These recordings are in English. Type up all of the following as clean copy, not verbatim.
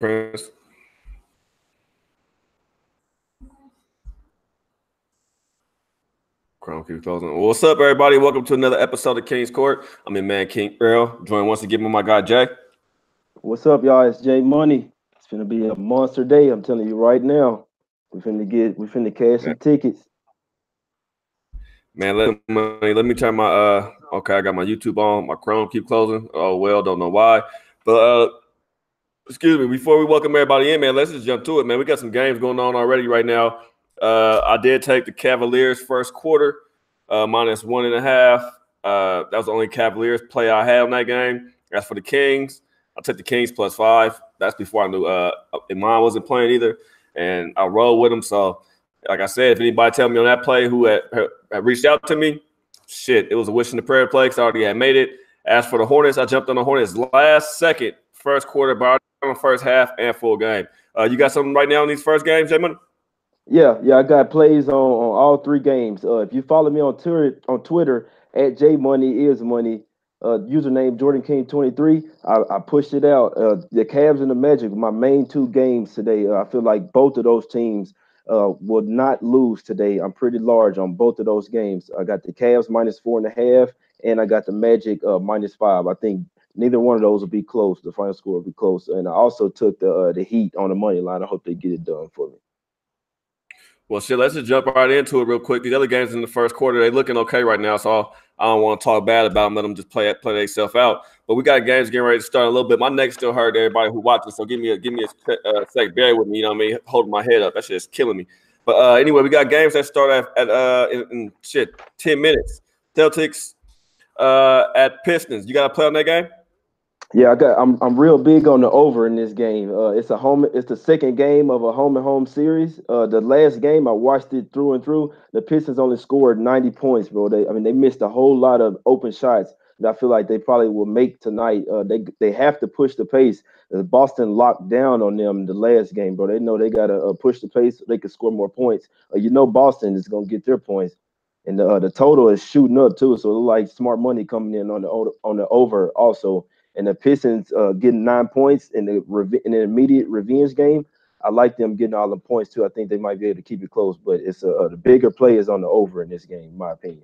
Prince. Crown keep closing. Well, what's up, everybody? Welcome to another episode of King's Court. I'm your man, King Earl. Joined once again with my guy, Jay. What's up, y'all? It's Jmoney. It's gonna be a monster day. I'm telling you right now. We finna cash some tickets. Man, let me turn my okay, I got my YouTube on. My Chrome keep closing. Oh well, don't know why. But excuse me, before we welcome everybody in, man, let's just jump to it, man. We got some games going on already right now. I did take the Cavaliers first quarter, minus 1.5. That was the only Cavaliers play I had on that game. As for the Kings, I took the Kings +5. That's before I knew Iman wasn't playing either, and I rolled with them. So, like I said, if anybody tell me on that play who had reached out to me, shit, it was a wish and a prayer play because I already had made it. As for the Hornets, I jumped on the Hornets last second, first quarter, but on the first half and full game. You got something right now in these first games, Jmoney? Yeah, I got plays on all three games. If you follow me on Twitter at JMoneyIsMoney, username Jordan King 23, I pushed it out. The Cavs and the Magic, my main two games today. I feel like both of those teams will not lose today. I'm pretty large on both of those games. I got the Cavs -4.5, and I got the Magic -5. I think neither one of those will be close. The final score will be close. And I also took the Heat on the money line. I hope they get it done for me. Well, shit, let's just jump right into it real quick. These other games in the first quarter, they're looking okay right now, so I don't want to talk bad about them. Let them just play themselves out. But we got games getting ready to start a little bit. My neck's still hurt, everybody who watches, so give me a sec. Bear with me, you know what I mean? Holding my head up. That shit is killing me. But anyway, we got games that start in 10 minutes. Celtics at Pistons. You got to play on that game? Yeah, I'm real big on the over in this game. It's the second game of a home and home series. The last game I watched it through and through. The Pistons only scored 90 points, bro. They missed a whole lot of open shots that I feel like they probably will make tonight. They have to push the pace. Boston locked down on them the last game, bro. They know they gotta push the pace so they can score more points. Boston is gonna get their points. And the total is shooting up too, so it looks like smart money coming in on the over also. And the Pistons getting 9 points in the immediate revenge game. I like them getting all the points too. I think they might be able to keep it close, but it's the bigger play is on the over in this game, in my opinion.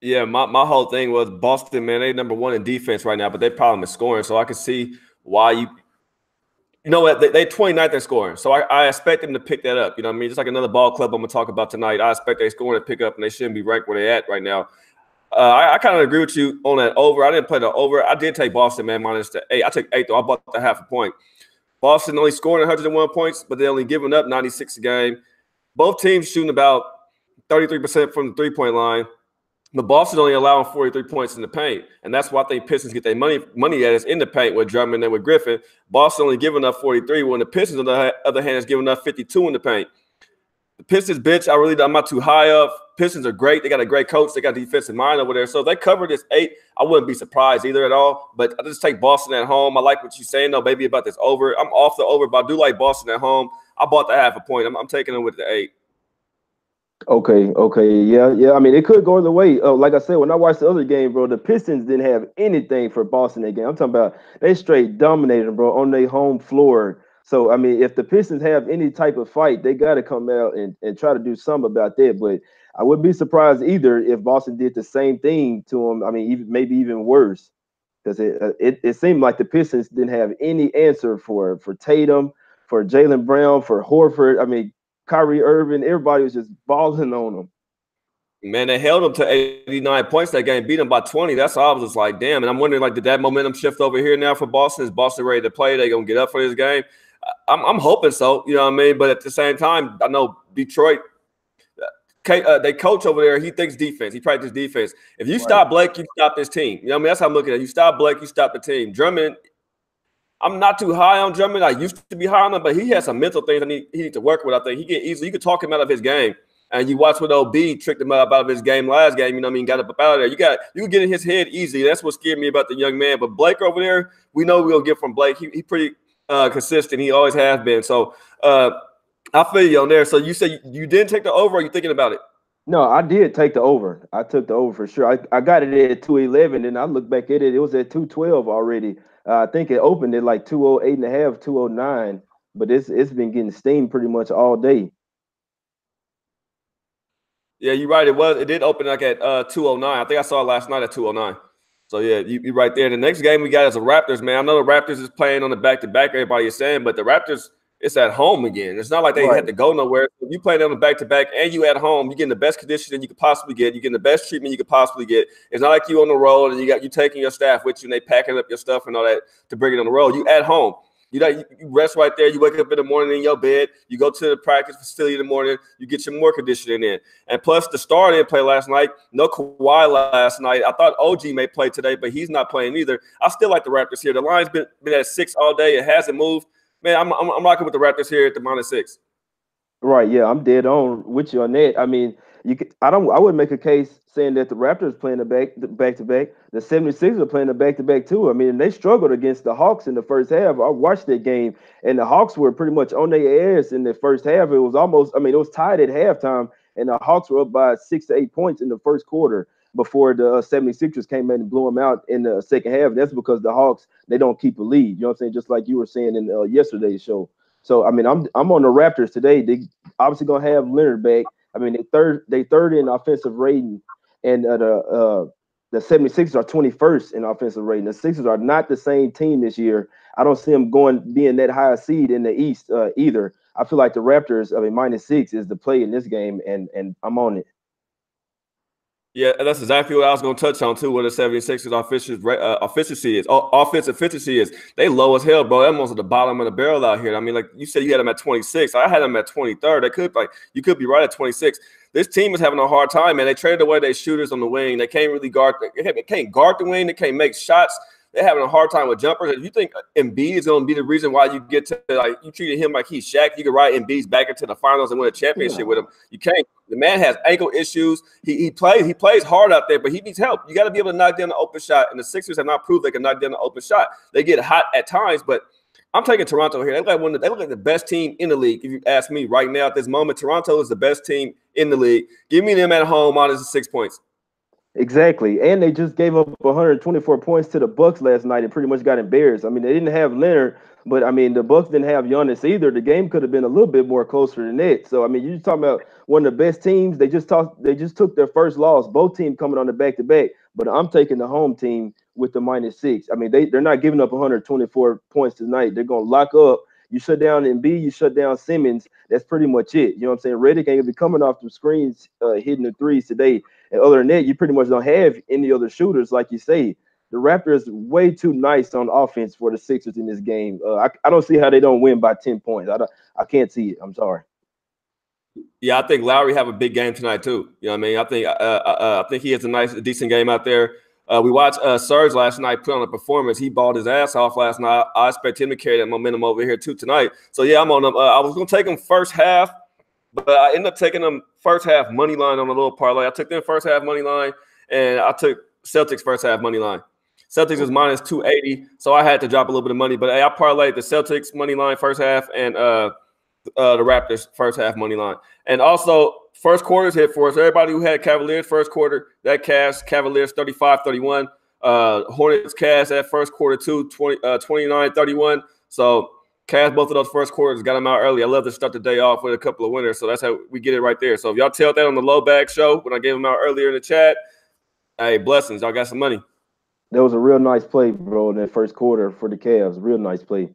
Yeah, my whole thing was Boston, man, they number one in defense right now, but they problem is scoring. So I can see why you know what, they 29th in scoring. So I expect them to pick that up. You know what I mean? Just like another ball club I'm gonna talk about tonight. I expect they scoring to pick up, and they shouldn't be ranked where they're at right now. I kind of agree with you on that over. I didn't play the over. I did take Boston, man, -8. I took 8, though. I bought the half a point. Boston only scoring 101 points, but they're only giving up 96 a game. Both teams shooting about 33% from the three-point line. But Boston only allowing 43 points in the paint. And that's why I think Pistons get their money at is in the paint with Drummond and with Griffin. Boston only giving up 43, when the Pistons, on the other hand, is giving up 52 in the paint. The Pistons bench, I'm not too high up. Pistons are great. They got a great coach. They got defensive mind over there. So if they cover this 8, I wouldn't be surprised either at all. But I just take Boston at home. I like what you're saying, though, baby, about this over. I'm off the over, but I do like Boston at home. I bought the half a point. I'm taking them with the 8. Okay, yeah. I mean, it could go either way. Like I said, when I watched the other game, bro, the Pistons didn't have anything for Boston that game. I'm talking about they straight dominated them, bro, on their home floor. So, I mean, if the Pistons have any type of fight, they got to come out and try to do something about that. But I wouldn't be surprised either if Boston did the same thing to them. I mean, maybe even worse, because it seemed like the Pistons didn't have any answer for Tatum, for Jaylen Brown, for Horford. I mean, Kyrie Irving, everybody was just balling on them. Man, they held them to 89 points that game, beat them by 20. That's all. I was just like, damn. And I'm wondering, like, did that momentum shift over here now for Boston? Is Boston ready to play? They going to get up for this game? I'm hoping so, you know what I mean? But at the same time, I know Detroit, they coach over there. He thinks defense. He practices defense. If you stop Blake, you stop this team. You know what I mean? That's how I'm looking at it. You stop Blake, you stop the team. Drummond, I'm not too high on Drummond. I used to be high on him, but he has some mental things he needs to work with. I think he get easily. You could talk him out of his game. And you watch what OB tricked him out of his game last game. You know what I mean? Got up out of there. You can get in his head easy. That's what scared me about the young man. But Blake over there, we know we're going to get from Blake. He pretty consistent. He always has been. So I feel you on there. So you say you didn't take the over, or you thinking about it? No, I did take the over. I took the over for sure. I got it at 211, and I look back at it. It was at 212 already. I think it opened at like 208.5, 209, but it's been getting steamed pretty much all day. Yeah, you're right. It did open like at 209. I think I saw it last night at 209. So yeah, you're right there. The next game we got is the Raptors, man. I know the Raptors is playing on the back-to-back, everybody is saying, but the Raptors, it's at home again. It's not like they Right. had to go nowhere. If you play them on the back-to-back and you at home, you're getting the best conditioning you could possibly get. You're getting the best treatment you could possibly get. It's not like you on the road and you taking your staff with you and they packing up your stuff and all that to bring it on the road. You at home. You rest right there. You wake up in the morning in your bed. You go to the practice facility in the morning. You get your more conditioning in. And plus, the star didn't play last night. No Kawhi last night. I thought OG may play today, but he's not playing either. I still like the Raptors here. The line's been at 6 all day. It hasn't moved. Man, I'm rocking with the Raptors here at the -6. Right, yeah, I'm dead on with you on that. I mean, I would make a case saying that the Raptors playing the back to back. The 76ers are playing the back to back too. I mean, they struggled against the Hawks in the first half. I watched that game, and the Hawks were pretty much on their ass in the first half. It was almost, I mean, it was tied at halftime, and the Hawks were up by 6 to 8 points in the first quarter before the 76ers came in and blew them out in the second half. That's because the Hawks, they don't keep a lead. You know what I'm saying? Just like you were saying in yesterday's show. So I mean, I'm on the Raptors today. They obviously gonna have Leonard back. I mean, they third in offensive rating, and the 76ers are 21st in offensive rating. The Sixers are not the same team this year. I don't see them being that high a seed in the East either. I feel like the Raptors, I mean, -6 is the play in this game, and I'm on it. Yeah, that's exactly what I was going to touch on too. What the 76ers efficiency is, offensive efficiency is. They low as hell, bro. They're almost at the bottom of the barrel out here. I mean, like you said, you had them at 26. I had them at 23rd. You could be right at 26. This team is having a hard time, man. They traded away their shooters on the wing. They can't really guard. They can't guard the wing. They can't make shots. They're having a hard time with jumpers. If you think Embiid is going to be the reason why you get to, like, you treated him like he's Shaq, you could ride Embiid's back into the finals and win a championship with him. You can't. The man has ankle issues. He plays hard out there, but he needs help. You got to be able to knock down the open shot, and the Sixers have not proved they can knock down the open shot. They get hot at times, but I'm taking Toronto here. They look like the best team in the league. If you ask me right now at this moment, Toronto is the best team in the league. Give me them at home minus 6 points. Exactly, and they just gave up 124 points to the Bucks last night and pretty much got embarrassed. I mean, they didn't have Leonard, but I mean, the Bucks didn't have Giannis either. The game could have been a little bit more closer than that. So I mean, you're talking about one of the best teams. They just took their first loss. Both teams coming on the back to back, but I'm taking the home team with the -6. I mean, they're not giving up 124 points tonight. They're gonna lock up. You shut down Embiid, you shut down Simmons. That's pretty much it. You know what I'm saying? Redick ain't gonna be coming off the screens, hitting the threes today. And other than that, you pretty much don't have any other shooters, like you say. The Raptors way too nice on offense for the Sixers in this game. I don't see how they don't win by 10 points. I can't see it. I'm sorry. Yeah, I think Lowry have a big game tonight too. You know what I mean? I think he has a decent game out there. We watched Serge last night put on a performance. He balled his ass off last night. I expect him to carry that momentum over here too tonight. So yeah, I'm on him. I was gonna take him first half, but I ended up taking them first half money line on a little parlay. I took them first half money line, and I took Celtics first half money line. Celtics is -280, so I had to drop a little bit of money. But hey, I parlayed the Celtics money line first half and the Raptors first half money line. And also, first quarter's hit for us. Everybody who had Cavaliers first quarter, that cash, Cavaliers 35-31. Hornets cash that first quarter too, 29-31. So cash both of those first quarters, got them out early. I love to start the day off with a couple of winners. So that's how we get it right there. So if y'all tell that on the low bag show when I gave them out earlier in the chat, hey, blessings. Y'all got some money. That was a real nice play, bro, in that first quarter for the Cavs. Real nice play.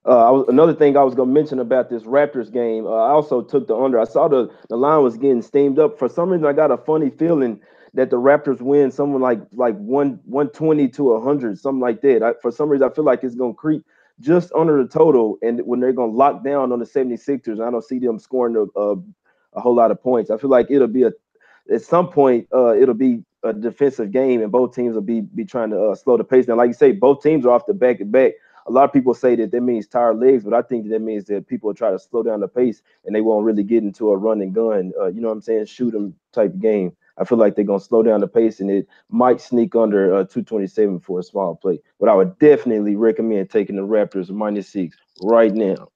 Another thing I was going to mention about this Raptors game, I also took the under. I saw the line was getting steamed up. For some reason, I got a funny feeling that the Raptors win something like 120 to 100, something like that. For some reason, I feel like it's going to creep just under the total, and when they're going to lock down on the 76ers, I don't see them scoring a whole lot of points. I feel like it'll be at some point it'll be a defensive game, and both teams will be trying to slow the pace. Now, like you say, both teams are off the back to back. A lot of people say that means tired legs, but I think that means that people will try to slow down the pace and they won't really get into a run and gun, you know what I'm saying, shoot 'em type game. I feel like they're going to slow down the pace and it might sneak under 227 for a small play. But I would definitely recommend taking the Raptors -6 right now.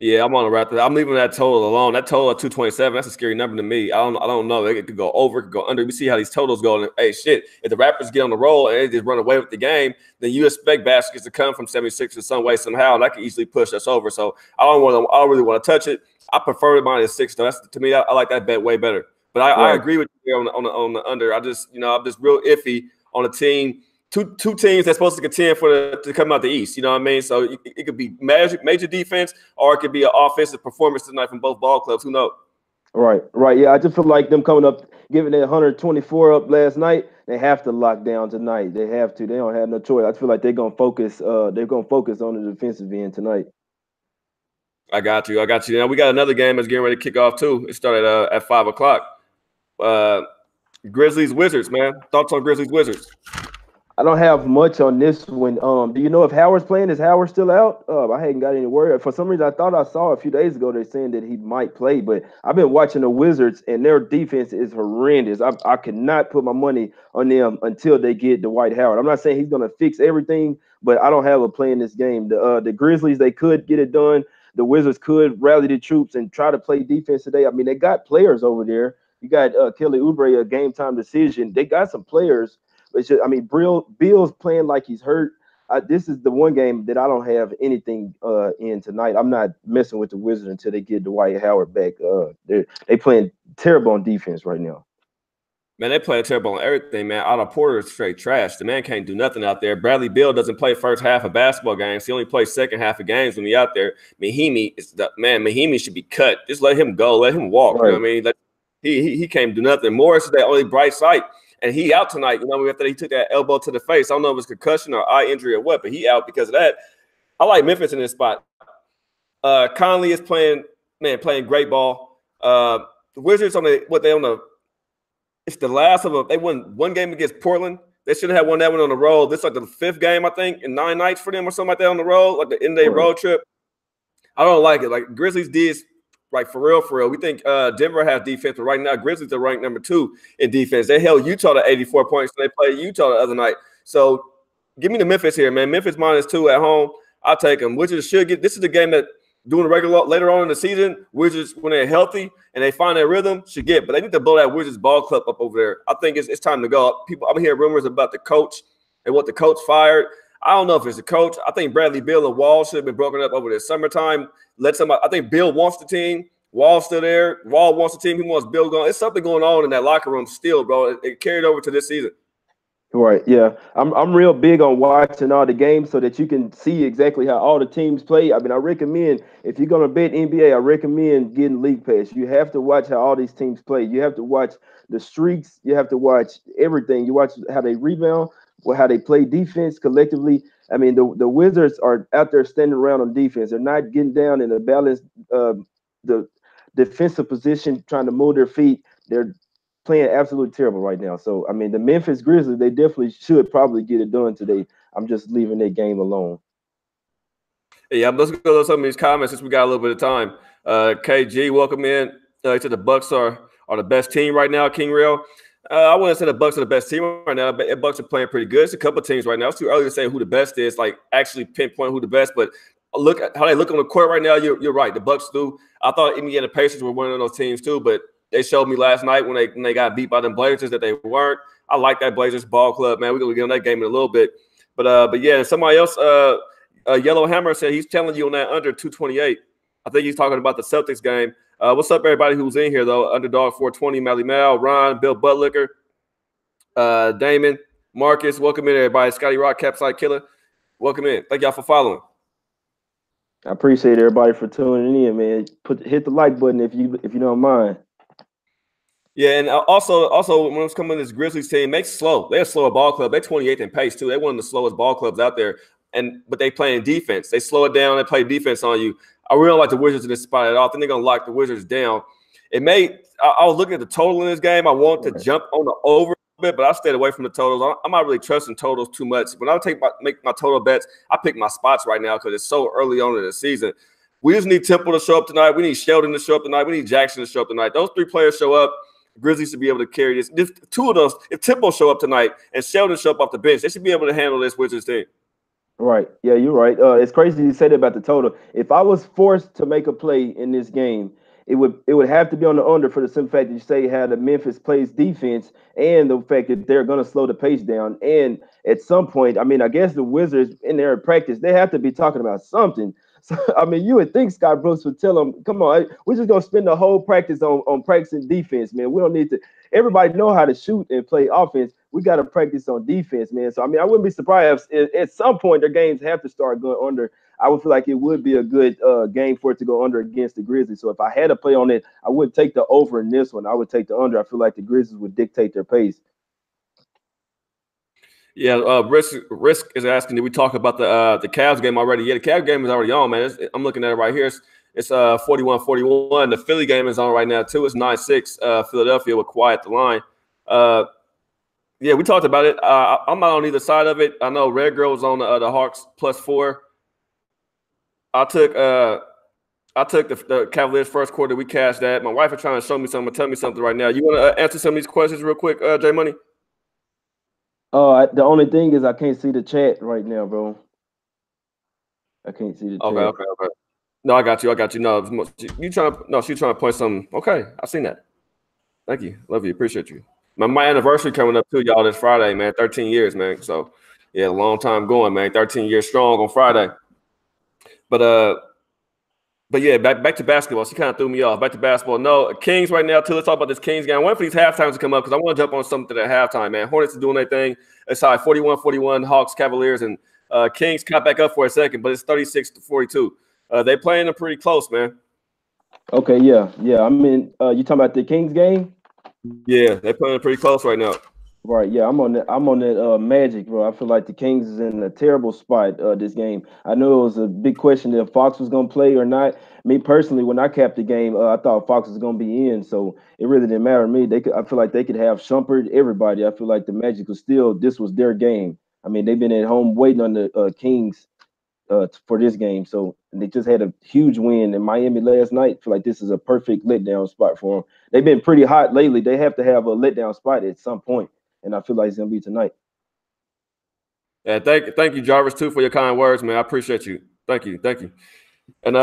Yeah, I'm on the Raptors. I'm leaving that total alone. That total of 227, that's a scary number to me. I don't know. It could go over, it could go under. We see how these totals go. And, hey, shit, if the Raptors get on the roll and they just run away with the game, then you expect baskets to come from 76 in some way, somehow, and that could easily push us over. So I don't really want to touch it. I prefer the -6, though. That's, to me, I like that bet way better. But I agree with you on the under. I'm just real iffy on a team. Two teams that's supposed to contend to come out the East. You know what I mean? So it could be major defense, or it could be an offensive performance tonight from both ball clubs. Who knows? Right. Yeah, I just feel like them coming up, giving that 124 up last night. They have to lock down tonight. They have to. They don't have no choice. I feel like they're gonna focus. They're gonna focus on the defensive end tonight. I got you. Now we got another game that's getting ready to kick off too. It started at 5 o'clock. Grizzlies Wizards, man. Thoughts on Grizzlies Wizards? I don't have much on this one. Do you know if Howard's playing? Is Howard still out? I hadn't got any word. For some reason, I thought I saw a few days ago they're saying that he might play, but I've been watching the Wizards and their defense is horrendous. I cannot put my money on them until they get Dwight Howard. I'm not saying he's going to fix everything, but I don't have a play in this game. The Grizzlies, they could get it done. The Wizards could rally the troops and try to play defense today. I mean, they got players over there. You got Kelly Oubre, a game time decision. They got some players. It's just, I mean, Bill's playing like he's hurt. This is the one game that I don't have anything in tonight. I'm not messing with the Wizards until they get Dwight Howard back. They playing terrible on defense right now. Man, they playing terrible on everything, man. Otto Porter is straight trash. The man can't do nothing out there. Bradley Beal doesn't play first half of basketball games. He only plays second half of games when he's out there. Mahimi should be cut. Just let him go. Let him walk. Right. You know what I mean? He can't do nothing. Morris is the only bright site. And he out tonight, after he took that elbow to the face. I don't know if it's concussion or eye injury or what, but he out because of that. I like Memphis in this spot. Conley is playing great ball. The Wizards it's the last of they won one game against Portland. They should have won that one on the road. This is like the 5th game, I think, in 9 nights for them or something like that on the road, like the end-of-day road trip. I don't like it. Like Grizzlies did. Like, for real. We think Denver has defense, but right now Grizzlies are ranked number 2 in defense. They held Utah to 84 points. They played Utah the other night. So give me the Memphis here, man. Memphis -2 at home. I'll take them. Wizards should get – this is the game that doing the regular later on in the season, Wizards, when they're healthy and they find their rhythm, should get. But they need to blow that Wizards ball club up over there. I think it's time to go. I'm hearing rumors about the coach and what the coach fired. I don't know if it's a coach. I think Bradley Beal and Wall should have been broken up over the summertime. I think Bill wants the team. Wall's still there. Wall wants the team. He wants Bill going. It's something going on in that locker room still, bro. It carried over to this season. Right, yeah. I'm real big on watching all the games so that you can see exactly how all the teams play. I mean, I recommend, if you're going to bet NBA, I recommend getting League Pass. You have to watch how all these teams play. You have to watch the streaks. You have to watch everything. You watch how they rebound, how they play defense collectively. I mean, the Wizards are out there standing around on defense. They're not getting down in a balanced the defensive position, trying to move their feet. They're playing absolutely terrible right now. So, I mean, the Memphis Grizzlies, they definitely should probably get it done today. I'm just leaving that game alone. Yeah, let's go to some of these comments since we got a little bit of time. KG, welcome in. He said the Bucks are the best team right now, King Real. I wouldn't say the Bucks are the best team right now, but the Bucks are playing pretty good. It's a couple of teams right now. It's too early to say who the best is, like actually pinpoint who the best, but look at how they look on the court right now. You're right. The Bucks do. I thought Indiana Pacers were one of those teams too, but they showed me last night when they got beat by them Blazers that they weren't. I like that Blazers ball club, man. We're gonna get on that game in a little bit, but yeah. Somebody else, Yellow Hammer said he's telling you on that under 228. I think he's talking about the Celtics game. What's up, everybody who's in here though? Underdog 420, Mally Mal, Ron, Bill Buttlicker, Damon, Marcus. Welcome in, everybody. Scotty Rock, Capside Killer. Welcome in. Thank y'all for following. I appreciate everybody for tuning in, man. Hit the like button if you don't mind. Yeah, and also when it's coming to this Grizzlies team, make slow. They're a slower ball club. They're 28th in pace too. They're one of the slowest ball clubs out there. But they playing defense. They slow it down. They play defense on you. I really don't like the Wizards in this spot at all. I think they're gonna lock the Wizards down. I was looking at the total in this game. I want to jump on the over a bit, but I stayed away from the totals. I'm not really trusting totals too much. When I make my total bets, I pick my spots right now because it's so early on in the season. We just need Temple to show up tonight. We need Sheldon to show up tonight. We need Jackson to show up tonight. Those 3 players show up. Grizzlies should be able to carry this. If 2 of those, if Temple show up tonight and Sheldon show up off the bench, they should be able to handle this Wizards team. Right. Yeah, you're right. It's crazy you said about the total. If I was forced to make a play in this game, it would have to be on the under for the simple fact that you say how the Memphis plays defense and the fact that they're going to slow the pace down. And at some point, I mean, I guess the Wizards in their practice they have to be talking about something. So I mean, you would think Scott Brooks would tell them, "Come on, we're just gonna spend the whole practice on practicing defense, man. We don't need to. Everybody know how to shoot and play offense. We got to practice on defense, man." So I mean, I wouldn't be surprised if at some point their games have to start going under. I would feel like it would be a good game for it to go under against the Grizzlies. So if I had to play on it, I wouldn't take the over in this one. I would take the under. I feel like the Grizzlies would dictate their pace. Yeah, risk is asking. Did we talk about the Cavs game already? Yeah, the Cavs game is already on, man. I'm looking at it right here. It's 41-41. The Philly game is on right now too. It's 9-6. Philadelphia will quiet the line. Yeah, we talked about it. I'm not on either side of it. I know Red Girl was on the Hawks +4. I took the Cavaliers first quarter. We cashed that. My wife is trying to show me something, tell me something right now. You want to answer some of these questions real quick, Jmoney? The only thing is I can't see the chat right now, bro. I can't see the chat. Okay. No, I got you. No, you trying to? No, she's trying to point something. Okay, I seen that. Thank you, love you, appreciate you. My anniversary coming up too, y'all. This Friday, man. 13 years, man. So yeah, long time going, man. 13 years strong on Friday. But yeah, back to basketball. She kind of threw me off. Back to basketball. No, Kings right now, too. Let's talk about this Kings game. I want for these halftimes to come up because I want to jump on something at halftime, man. Hornets are doing their thing. It's high 41-41, Hawks, Cavaliers, and Kings caught back up for a second, but it's 36-42. They playing them pretty close, man. Okay, yeah. I mean, you talking about the Kings game? Yeah, they're playing pretty close right now. Right, yeah, I'm on that Magic, bro. I feel like the Kings is in a terrible spot this game. I know it was a big question if Fox was gonna play or not. Me personally, when I capped the game, I thought Fox was gonna be in, so it really didn't matter to me. I feel like they could have Shumpert everybody. I feel like the Magic was still this was their game. I mean, they've been at home waiting on the Kings for this game, so they just had a huge win in Miami last night. I feel like this is a perfect letdown spot for them. They've been pretty hot lately. They have to have a letdown spot at some point. And I feel like it's gonna be tonight. Yeah, thank you, Jarvis, too, for your kind words, man. I appreciate you. Thank you. And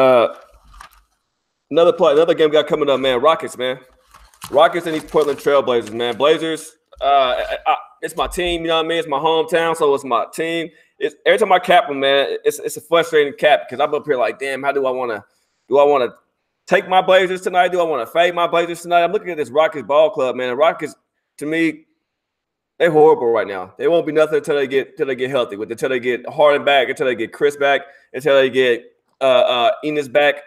another game we got coming up, man. Rockets, man. Rockets and these Portland Trailblazers, man. Blazers. It's my team. You know what I mean? It's my hometown, so it's my team. Every time I cap them, man, it's a frustrating cap because I'm up here like, damn, how do I want to take my Blazers tonight? Do I want to fade my Blazers tonight? I'm looking at this Rockets ball club, man. The Rockets, to me, they're horrible right now. They won't be nothing until they get healthy. Until they get Harden back, until they get Chris back, until they get Enos back.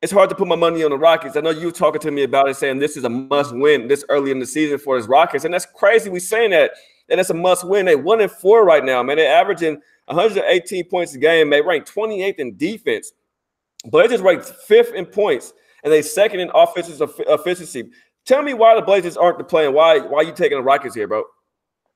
It's hard to put my money on the Rockets. I know you were talking to me about it, saying this is a must-win this early in the season for his Rockets, and that's crazy. We saying that it's a must-win. They 1-4 right now, man. They're averaging 118 points a game. They rank 28th in defense, but they just ranked 5th in points, and they second in offensive efficiency. Tell me why the Blazers aren't the play, and why you taking the Rockets here, bro?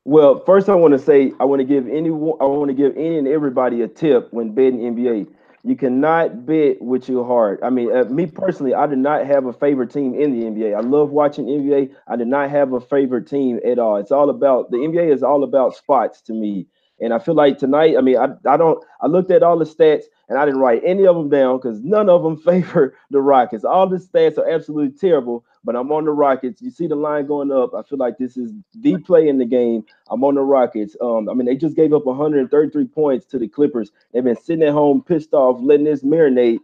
Well, first I want to say I want to give any and everybody a tip when betting NBA. You cannot bet with your heart. I mean, me personally, I do not have a favorite team in the NBA. I love watching NBA. I do not have a favorite team at all. It's all about the NBA is all about spots to me. And I feel like tonight, I mean, I looked at all the stats and I didn't write any of them down because none of them favor the Rockets. All the stats are absolutely terrible, but I'm on the Rockets. You see the line going up. I feel like this is the play in the game. I'm on the Rockets. I mean, they just gave up 133 points to the Clippers. They've been sitting at home pissed off, letting this marinate,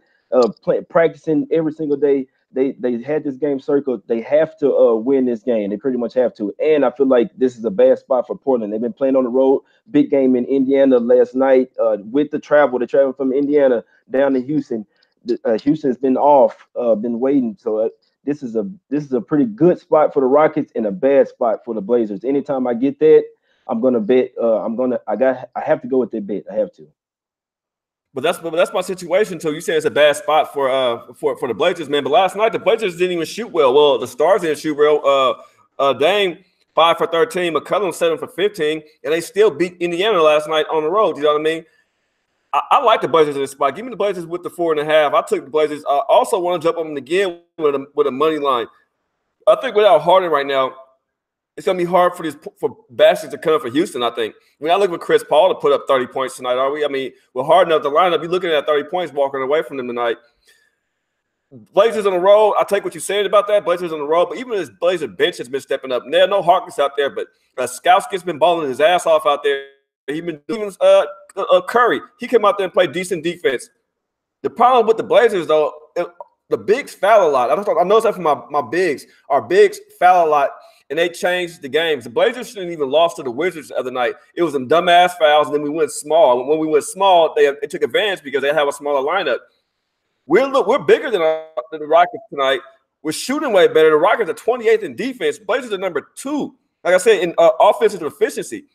practicing every single day. They had this game circled. They have to win this game. They pretty much have to. And I feel like this is a bad spot for Portland. They've been playing on the road. Big game in Indiana last night with the travel. They traveled from Indiana down to Houston. Houston's been off, been waiting. So this is a pretty good spot for the Rockets and a bad spot for the Blazers. Anytime I get that, I'm gonna bet. I have to go with that bet. I have to. But that's my situation too. You say it's a bad spot for the Blazers, man. But last night the Blazers didn't even shoot well. Well, the Stars didn't shoot well. Dame 5 for 13, McCollum 7 for 15, and they still beat Indiana last night on the road. You know what I mean? I like the Blazers in this spot. Give me the Blazers with the 4.5. I took the Blazers. I also want to jump on them again with a money line. I think without Harden right now, it's gonna be hard for baskets to come for Houston. I think. We're not looking for Chris Paul to put up 30 points tonight, are we? I mean, we're hard enough to line up. You're looking at 30 points walking away from them tonight. Blazers on the road. I take what you said about that. Blazers on the road, but even this Blazer bench has been stepping up. There are no Harkness out there, but Skouski's been balling his ass off out there. He's been doing Curry. He came out there and played decent defense. The problem with the Blazers, though, the bigs foul a lot. I noticed that from my bigs. Our bigs foul a lot, and they changed the games. The Blazers shouldn't even lost to the Wizards the other night. It was some dumbass fouls, and then we went small. When we went small, they took advantage because they have a smaller lineup. We're bigger than the Rockets tonight. We're shooting way better. The Rockets are 28th in defense. Blazers are number 2. Like I said, in offensive efficiency.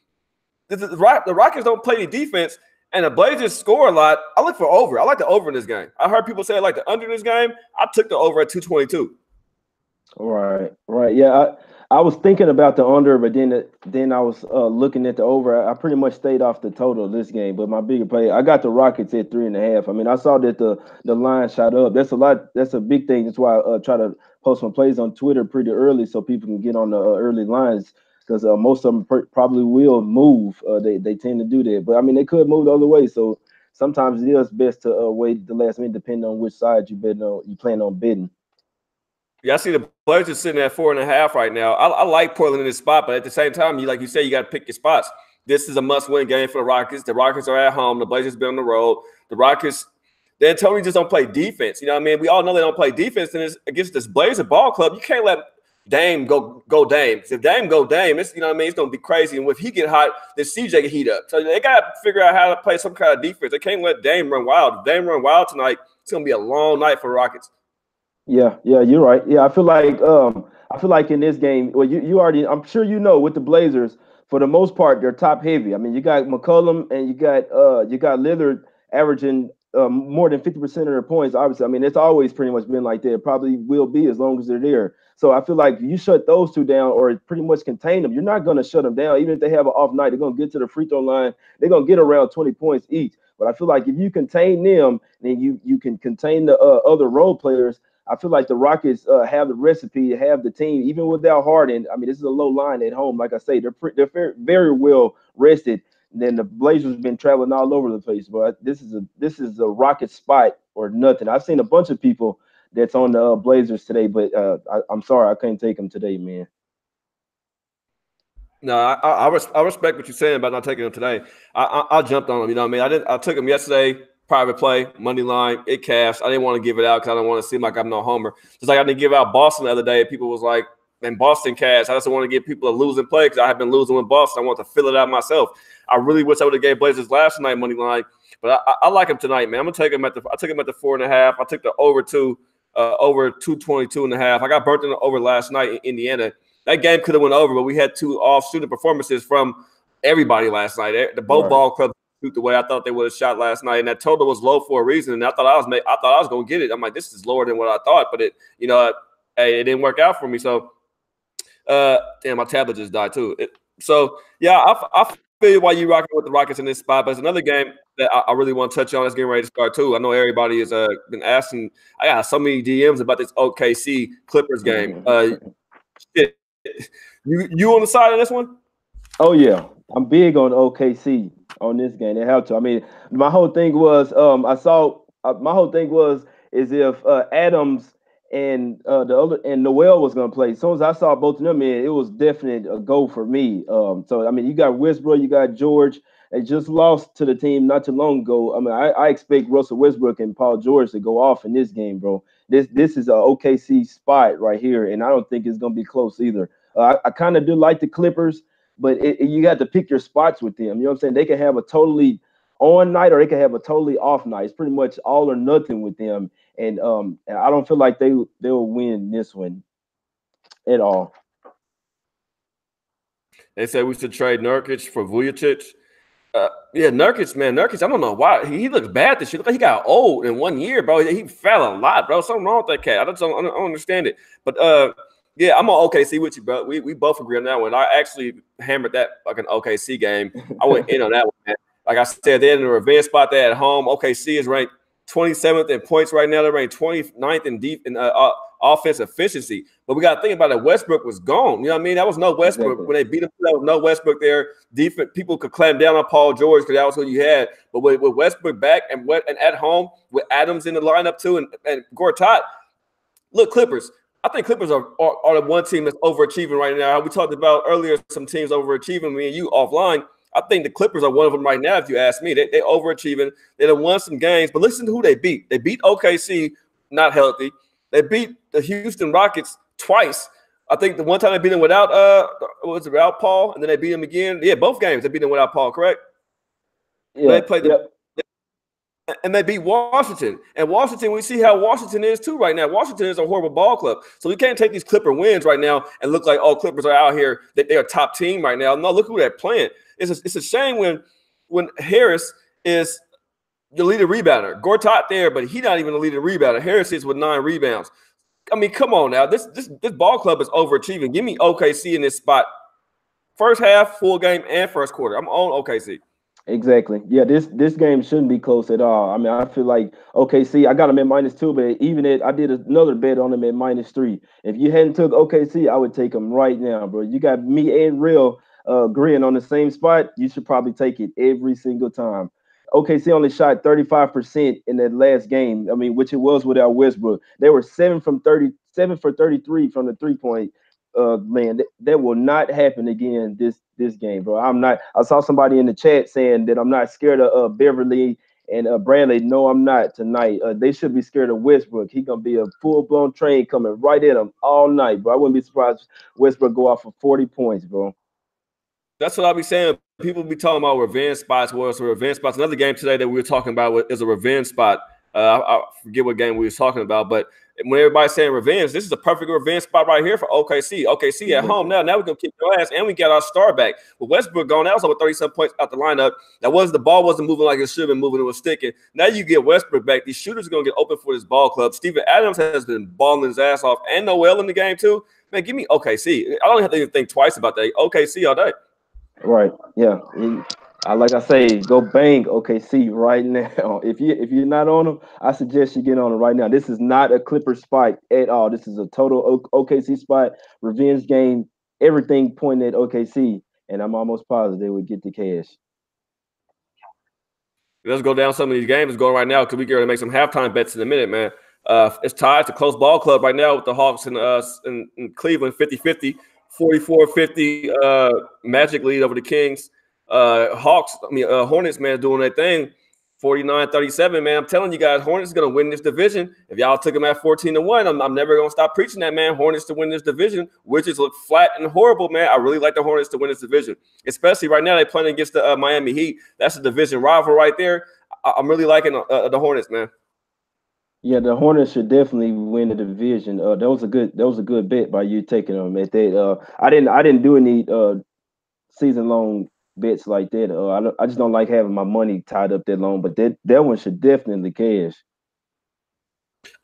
The Rockets don't play any defense, and the Blazers score a lot. I look for over. I like the over in this game. I heard people say I like the under in this game. I took the over at 222. Right. Yeah, I was thinking about the under, but then I was looking at the over. I pretty much stayed off the total of this game, but my bigger play, I got the Rockets at 3.5. I mean, I saw that the line shot up. That's a lot. That's a big thing. That's why I try to post my plays on Twitter pretty early so people can get on the early lines because most of them probably will move. They tend to do that, but I mean, they could move the other way. So sometimes it is best to wait the last minute, depending on which side you plan on betting. Yeah, I see the Blazers sitting at 4.5 right now. I like Portland in this spot, but at the same time, like you say, you got to pick your spots. This is a must-win game for the Rockets. The Rockets are at home. The Blazers been on the road. The Rockets, they totally just don't play defense. You know what I mean? We all know they don't play defense, and it's against this Blazer ball club. You can't let Dame go Dame. If Dame go Dame, it's, you know what I mean? It's going to be crazy. And if he get hot, then CJ can heat up. So they got to figure out how to play some kind of defense. They can't let Dame run wild. If Dame run wild tonight, it's going to be a long night for the Rockets. Yeah, you're right. Yeah, I feel like in this game, well, you already, I'm sure you know, with the Blazers, for the most part, they're top heavy. I mean, you got McCollum and you got Lillard averaging more than 50% of their points. Obviously, I mean, it's always pretty much been like that. It probably will be as long as they're there. So I feel like you shut those two down or pretty much contain them. You're not going to shut them down. Even if they have an off night, they're going to get to the free throw line. They're going to get around 20 points each. But I feel like if you contain them, then you can contain the other role players. I feel like the Rockets have the recipe, have the team, even without Harden. I mean, this is a low line at home. Like I say, they're very well rested. And then the Blazers have been traveling all over the place. But this is a Rocket spot or nothing. I've seen a bunch of people that's on the Blazers today, but I'm sorry I couldn't take them today, man. No, I respect what you're saying about not taking them today. I jumped on them. You know what I mean? I took them yesterday. Private play, money line, it cashed. I didn't want to give it out because I don't want to seem like I'm no homer. Just like I didn't give out Boston the other day. People was like, man, Boston cash. I just want to give people a losing play because I have been losing with Boston. I want to fill it out myself. I really wish I would have gave Blazers last night money line, but I like them tonight, man. I took them at the 4.5. I took the over 222.5. I got burnt in the over last night in Indiana. That game could have went over, but we had 2 off-shooting performances from everybody last night. The both ball clubs shoot the way I thought they would have shot last night, and that total was low for a reason. And I thought I was going to get it. I'm like, this is lower than what I thought, but it didn't work out for me. So, damn, my tablet just died too. I feel why you rocking with the Rockets in this spot, but it's another game that I really want to touch on. It's getting ready to start too. I know everybody has been asking. I got so many DMs about this OKC Clippers game. Shit. You on the side of this one? Oh yeah, I'm big on OKC on this game. They have to. I mean, my whole thing was is if Adams and the other and Noel was going to play. As soon as I saw both of them in, it was definitely a go for me. So I mean, you got Westbrook, you got George. They just lost to the team not too long ago. I mean, I expect Russell Westbrook and Paul George to go off in this game, bro. This is a OKC spot right here, and I don't think it's going to be close either. I kind of do like the Clippers, but you got to pick your spots with them. You know what I'm saying? They can have a totally on night or they can have a totally off night. It's pretty much all or nothing with them. And I don't feel like they'll win this one at all. They said we should trade Nurkic for Vujacic. Nurkic, man. Nurkic, I don't know why. He looks bad this year. He got old in 1 year, bro. He fell a lot, bro. Something wrong with that cat. I don't understand it. But I'm on OKC with you, bro. We both agree on that one. I actually hammered that fucking OKC game. I went in on that one, man. Like I said, they're in the revenge spot. They're at home. OKC is ranked 27th in points right now. They're ranked 29th in offense efficiency. But we got to think about it. Westbrook was gone. You know what I mean? That was no Westbrook. Exactly. When they beat him, there was no Westbrook there. Defense, people could clamp down on Paul George because that was who you had. But with Westbrook back and at home with Adams in the lineup too and Gortat, look, Clippers. I think Clippers are the one team that's overachieving right now. We talked about earlier some teams overachieving. Me and you offline. I think the Clippers are one of them right now, if you ask me. They overachieving. They done won some games, but listen to who they beat. They beat OKC, not healthy. They beat the Houston Rockets twice. I think the one time they beat them without without Paul, and then they beat them again. Yeah, both games they beat them without Paul, correct? Yeah. They played and they beat Washington. And Washington, we see how Washington is too right now. Washington is a horrible ball club. So we can't take these Clipper wins right now and look like, oh, Clippers are out here, that they're a top team right now. No, look who they're playing. It's a shame when Harris is the leading rebounder. Gortat there, but he's not even the leading rebounder. Harris is with 9 rebounds. I mean, come on now. This ball club is overachieving. Give me OKC in this spot. First half, full game, and first quarter. I'm on OKC. Exactly. Yeah, this game shouldn't be close at all. I mean, I feel like OKC, I got them at -2, but even I did another bet on them at -3. If you hadn't took OKC, I would take them right now, bro. You got me and Real agreeing on the same spot. You should probably take it every single time. OKC only shot 35% in that last game. I mean, which it was without Westbrook. They were 7 for 33 from the 3-point land. That will not happen again this game, bro. I saw somebody in the chat saying that I'm not scared of Beverly and Bradley. No, I'm not tonight. They should be scared of Westbrook. He's gonna be a full-blown train coming right at them all night, bro. I wouldn't be surprised if Westbrook go off for 40 points, bro. That's what I'll be saying. People be talking about revenge spots. Well, it's a revenge spots. Another game today that we were talking about is a revenge spot. I forget what game we was talking about, but when everybody's saying revenge, this is a perfect revenge spot right here for OKC. OKC at home now. Now we're gonna kick your ass, and we got our star back. With Westbrook gone, that was over 37 points out the lineup. The ball wasn't moving like it should have been moving. It was sticking. Now you get Westbrook back. These shooters are gonna get open for this ball club. Steven Adams has been balling his ass off, and Noel in the game too. Man, give me OKC. I don't have to even think twice about that. OKC all day. Right. Yeah. Like I say, go bang OKC right now. If you're not on them, I suggest you get on them right now. This is not a Clipper spot at all. This is a total OKC spot, revenge game, everything pointing at OKC, and I'm almost positive they would get the cash. Let's go down some of these games going right now because we're going to make some halftime bets in a minute, man. It's tied. It's a close ball club right now with the Hawks in Cleveland, 50-50, 44-50 Magic lead over the Kings. Hornets, man, doing their thing, 49-37, man. I'm telling you guys, Hornets is going to win this division. If y'all took them at 14-1, I'm never going to stop preaching that, man. Hornets to win this division. Wizards look flat and horrible, man. I really like the Hornets to win this division, especially right now they're playing against the Miami Heat. That's a division rival right there. I'm really liking the Hornets, man. Yeah, the Hornets should definitely win the division. That was a good bet by you taking them at that. I didn't do any season long bets like that. I just don't like having my money tied up that long. But that one should definitely cash.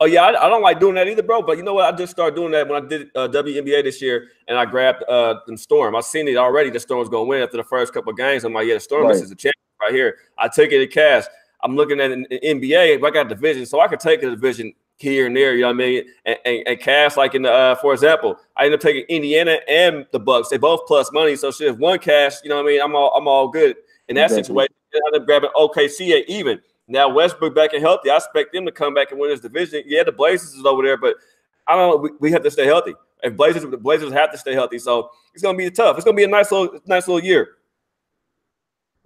Oh yeah, I don't like doing that either, bro. But you know what? I just started doing that when I did WNBA this year, and I grabbed the Storm. I seen it already. The Storm's gonna win after the first couple of games. I'm like, yeah, the Storm, This is a champion right here. I take it in cash. I'm looking at an NBA. I got a division, so I could take a division here and there. You know what I mean? And cash, like in the for example, I ended up taking Indiana and the Bucks. They both plus money, so shit, if one cash, you know what I mean? I'm all good in that situation. I ended up grabbing OKC at even. Now Westbrook back and healthy. I expect them to come back and win this division. Yeah, the Blazers is over there, but I don't know. We have to stay healthy. The Blazers have to stay healthy. So it's gonna be tough. It's gonna be a nice little year.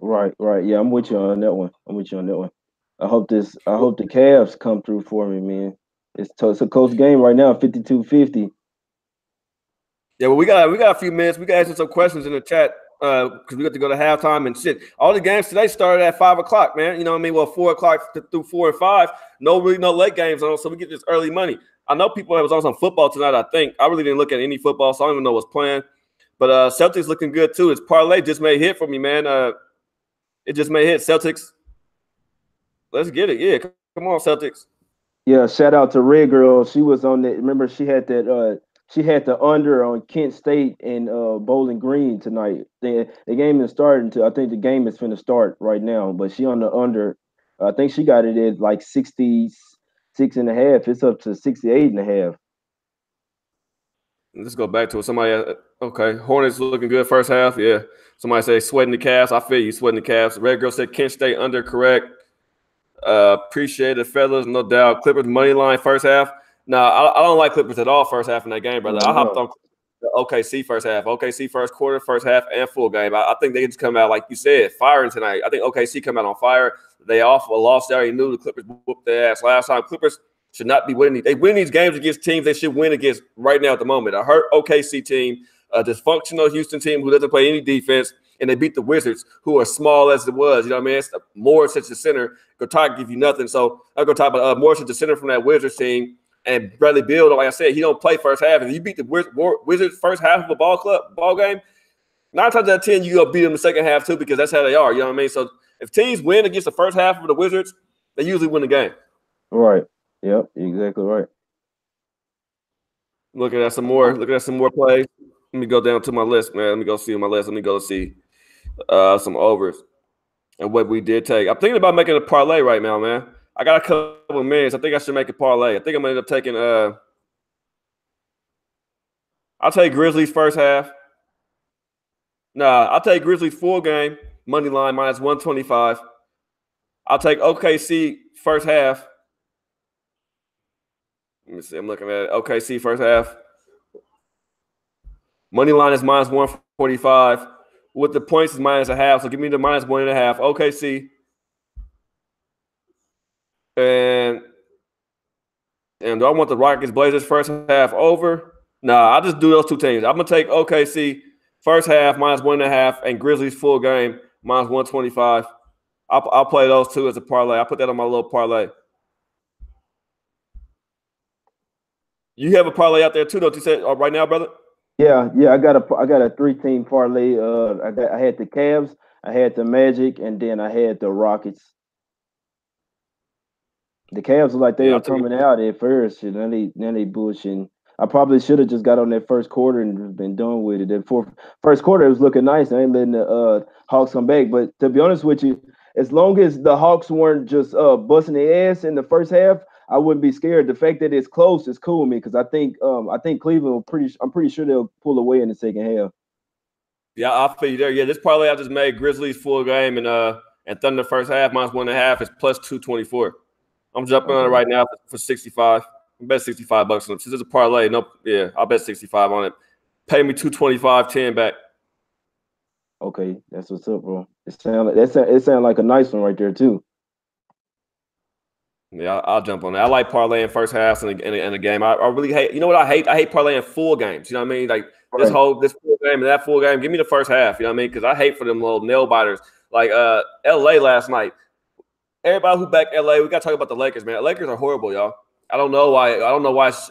Right. Yeah, I'm with you on that one. I hope the Cavs come through for me, man. It's a close game right now, 52-50. Yeah, well, we got a few minutes. We got to answer some questions in the chat because we got to go to halftime and shit. All the games today started at 5 o'clock, man. You know what I mean? Well, 4 o'clock through 4 and 5. No late games on, so we get this early money. I know people that was on some football tonight. I think I really didn't look at any football, so I don't even know what's playing. But Celtics looking good too. This parlay just may hit for me, man. It just may hit. Celtics. Let's get it. Yeah, come on, Celtics. Yeah, shout out to Red Girl. She was on that. Remember, she had that. She had the under on Kent State and Bowling Green tonight. The game is starting to. I think the game is going to start right now. But she on the under I think she got it at like 66.5. It's up to 68.5. Let's go back to it. Somebody, okay, Hornets looking good first half. Yeah. Somebody say sweating the Cavs. I feel you sweating the Cavs. Red Girl said Kent State under correct. Appreciate it, fellas, no doubt. Clippers money line first half. Nah, I don't like Clippers at all first half in that game, brother. I hopped on OKC first half, OKC first quarter, first half, and full game. I think they just come out, like you said, firing tonight. I think OKC come out on fire. They off a loss. They already knew the Clippers whooped their ass last time. Clippers should not be winning. They win these games against teams they should win against right now at the moment. A hurt OKC team, a dysfunctional Houston team who doesn't play any defense, and they beat the Wizards, who are small as it was. You know what I mean? It's Morris at the center. Gotard give you nothing. So I'm going to talk about Morris at the center from that Wizards team. And Bradley Beal, like I said, he don't play first half. If you beat the Wizards first half of a ball game, 9 times out of 10, you go beat them the second half too, because that's how they are. You know what I mean? So if teams win against the first half of the Wizards, they usually win the game. Right. Yep. Exactly right. Looking at some more. Looking at some more plays. Let me go down to my list, man. Let me go see my list. Let me go see some overs and what we did take. I'm thinking about making a parlay right now, man. I got a couple of minutes. I think I should make a parlay. I think I'm gonna end up taking I'll take Grizzlies first half. Nah, I'll take Grizzlies full game, money line minus 125. I'll take OKC first half. Let me see. I'm looking at it. OKC first half. Money line is minus 145. With the points is minus a half. So give me the minus 1.5. OKC. And do I want the Rockets Blazers first half over? Nah, I'll just do those two teams. I'm gonna take OKC first half minus 1.5 and Grizzlies full game minus 125. I'll play those two as a parlay. I'll put that on my little parlay. You have a parlay out there too, don't you say right now, brother? Yeah. I got a 3-team parlay. I had the Cavs, I had the Magic, and then I had the Rockets. The Cavs were like they were coming out at first, and then they bullshitting. I probably should have just got on that first quarter and been done with it. That first quarter, it was looking nice. I ain't letting the Hawks come back. But to be honest with you, as long as the Hawks weren't just busting their ass in the first half, I wouldn't be scared. The fact that it's close is cool with me because I think Cleveland I'm pretty sure they'll pull away in the second half. Yeah, I'll feel you there. Yeah, this parlay I just made Grizzlies full game and Thunder first half minus 1.5 is plus 224. I'm jumping on it right now for 65. I bet $65 on it. Since it's a parlay, I'll bet 65 on it. Pay me 225.10 back. Okay, that's what's up, bro. It sound like a nice one right there too. Yeah, I'll jump on that. I like parlaying first halves in a game. I really hate. You know what I hate? I hate parlaying full games. You know what I mean? Like this full game and that full game. Give me the first half. You know what I mean? Because I hate for them little nail biters. Like LA last night. Everybody who back LA, we got to talk about the Lakers, man. The Lakers are horrible, y'all. I don't know why.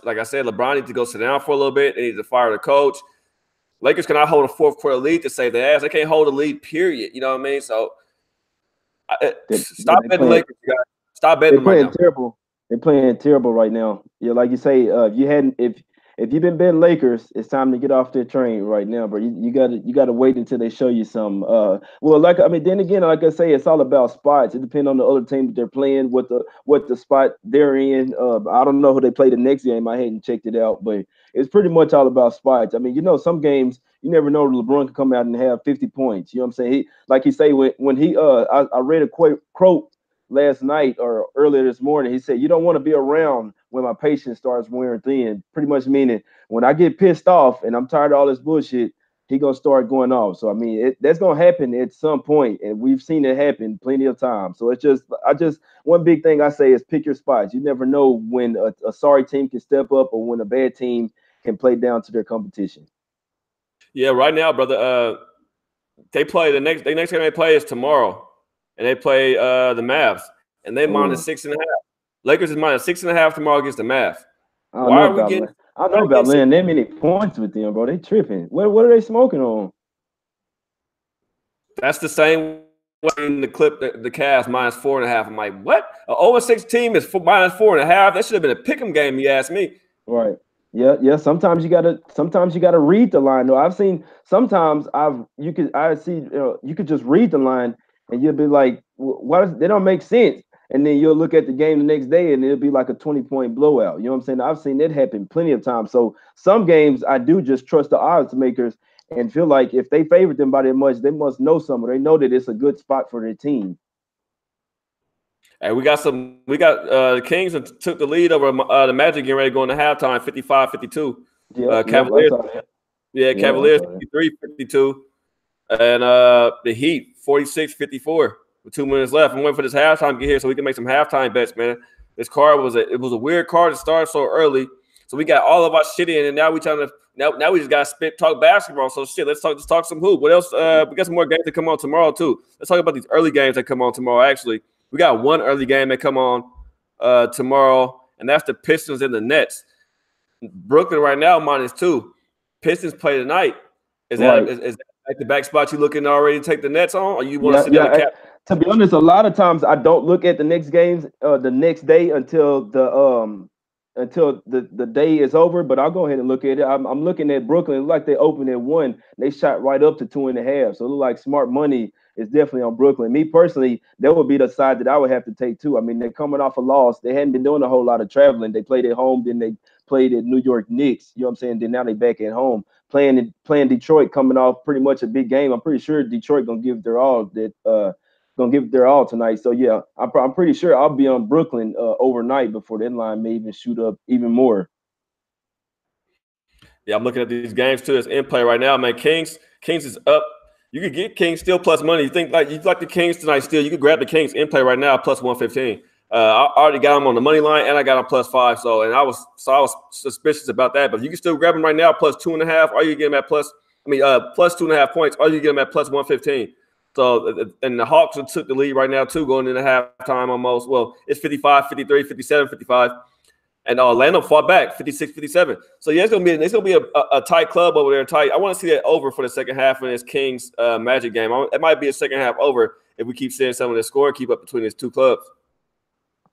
Like I said, LeBron needs to go sit down for a little bit. They need to fire the coach. Lakers cannot hold a fourth quarter lead to save their ass. They can't hold a lead, period. You know what I mean? So stop betting Lakers, guys. Stop betting them right now. Terrible. They're playing terrible right now. Yeah, like you say, if you've been betting Lakers, it's time to get off that train right now, bro. You gotta wait until they show you some. Then again, like I say, it's all about spots. It depends on the other team that they're playing, what the spot they're in. I don't know who they play the next game. I hadn't checked it out, but it's pretty much all about spots. I mean, some games you never know LeBron can come out and have 50 points. You know what I'm saying? I read a quote last night or earlier this morning. He said, "You don't want to be around when my patience starts wearing thin." Pretty much meaning when I get pissed off and I'm tired of all this bullshit, he gonna start going off. So I mean, that's gonna happen at some point, and we've seen it happen plenty of times. So one big thing I say is pick your spots. You never know when a sorry team can step up or when a bad team can play down to their competition. Yeah, right now, brother. They play the next game they play is tomorrow. And they play the Mavs, and they minus 6.5. Lakers is minus 6.5 tomorrow against the Mavs. I don't know about laying that many points with them, bro. They tripping. What are they smoking on? That's the same way in the clip. The Cavs minus 4.5. I'm like, what? An 0-6 team is minus 4.5. That should have been a pick'em game. You ask me. Right. Yeah. Sometimes you gotta read the line. Though I've seen sometimes you could just read the line. And you'll be like, they don't make sense. and then you'll look at the game the next day and it'll be like a 20-point blowout. You know what I'm saying? I've seen that happen plenty of times. So some games I do just trust the odds makers and feel like if they favorite them by that much, they must know something. They know that it's a good spot for their team. Hey, we got the Kings took the lead over the Magic getting ready to go into halftime, 55-52. Cavaliers, Cavaliers 53-52. And the Heat 46-54 with 2 minutes left. I'm waiting for this halftime to get here so we can make some halftime bets, man. This card was a weird card to start so early. So we got all of our shit in, and now we now we just got to talk basketball. So shit, let's talk some hoop. What else? We got some more games that come on tomorrow too. Let's talk about these early games that come on tomorrow. Actually, we got one early game that come on tomorrow, and that's the Pistons and the Nets. Brooklyn right now -2. Pistons play tonight. Is that the back spot you looking to already take the Nets on, or you want to sit down the cap? To be honest, a lot of times I don't look at the next games the next day until the day is over. But I'll go ahead and look at it. I'm looking at Brooklyn. Like they opened at 1, they shot right up to 2.5. So it look like smart money is definitely on Brooklyn. Me personally, that would be the side that I would have to take too. I mean, they're coming off a loss. They hadn't been doing a whole lot of traveling. They played at home, then they played at New York Knicks. You know what I'm saying? Then now they back at home. Playing Detroit, coming off pretty much a big game. I'm pretty sure Detroit gonna give their all tonight. So yeah, I'm pretty sure I'll be on Brooklyn overnight before that line may even shoot up even more. Yeah, I'm looking at these games too. It's in play right now, man. Kings is up. You could get Kings still plus money. You think like the Kings tonight still? You could grab the Kings in play right now plus 115. I already got them on the money line, and I got them +5. So I was suspicious about that. But you can still grab them right now plus 2.5. Or you get them at plus 2.5 points. Or you get them at plus 115. So and the Hawks took the lead right now too, going into halftime almost. Well, it's 55-53, 57-55. And Orlando fought back 56-57. So yeah, it's gonna be a tight club over there. Tight. I want to see that over for the second half of this Kings Magic game. It might be a second half over if we keep seeing some of the score keep up between these two clubs.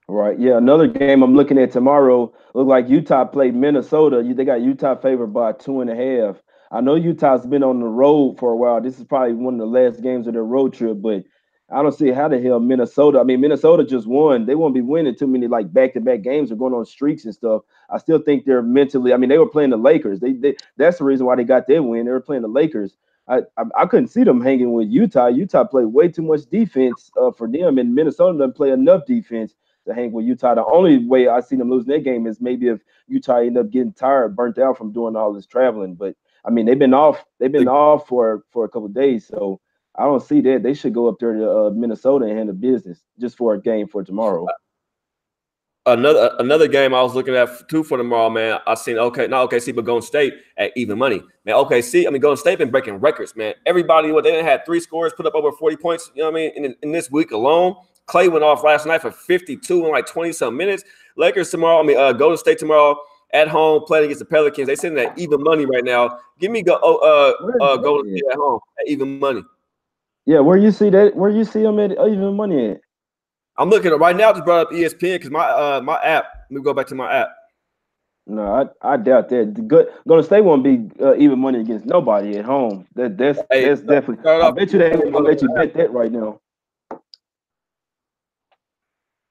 Right. Yeah. Another game I'm looking at tomorrow. Look like Utah played Minnesota. They got Utah favored by 2.5. I know Utah's been on the road for a while. This is probably one of the last games of their road trip, but I don't see how the hell Minnesota. I mean, Minnesota just won. They won't be winning too many like back-to-back games or going on streaks and stuff. I still think they're mentally. I mean, they were playing the Lakers. That's the reason why they got their win. They were playing the Lakers. I couldn't see them hanging with Utah. Utah played way too much defense for them, and Minnesota doesn't play enough defense to hang with Utah. The only way I see them losing that game is maybe if Utah end up getting tired, burnt out from doing all this traveling. But I mean, they've been off for a couple of days, so I don't see that. They should go up there to Minnesota and handle business just for a game for tomorrow. Another game I was looking at too for tomorrow, man. I seen not OKC, but Golden State at even money, man. Golden State been breaking records, man. Everybody, they didn't have 3 scores, put up over 40 points. You know what I mean? In this week alone, Clay went off last night for 52 in like 20-some minutes. Lakers tomorrow. Golden State tomorrow at home playing against the Pelicans. They sitting at even money right now. Give me Golden State at home at even money. Yeah, where you see that? Where you see them at even money at? I'm looking at right now. Just brought up ESPN because my app. Let me go back to my app. No, I doubt that. Golden State won't be even money against nobody at home. That's definitely. I bet you they ain't gonna let you bet that right now.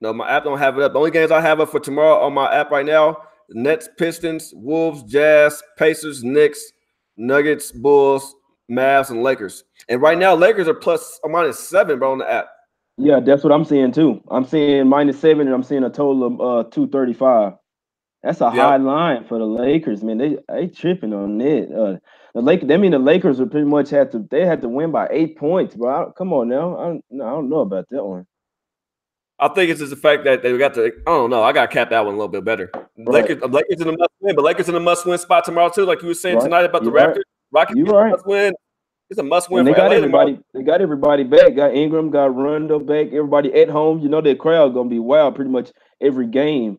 No, my app don't have it up. The only games I have up for tomorrow on my app right now: Nets, Pistons, Wolves, Jazz, Pacers, Knicks, Nuggets, Bulls, Mavs, and Lakers. And right now, Lakers are plus or -7, bro, on the app. Yeah, that's what I'm seeing too. I'm seeing -7, and I'm seeing a total of 235. That's a high line for the Lakers, man. They tripping on it. The Lakers would pretty much had to win by 8 points, bro. Come on now. I don't know about that one. I think it's just the fact that they got to. I don't know. I got to cap that one a little bit better. Right. Lakers in a must-win, but Lakers in a must-win spot tomorrow too. Like you were saying tonight about the Raptors. Rockets must-win. It's a must-win. They got everybody. They got everybody back. Got Ingram. Got Rondo back. Everybody at home. You know their crowd gonna be wild pretty much every game.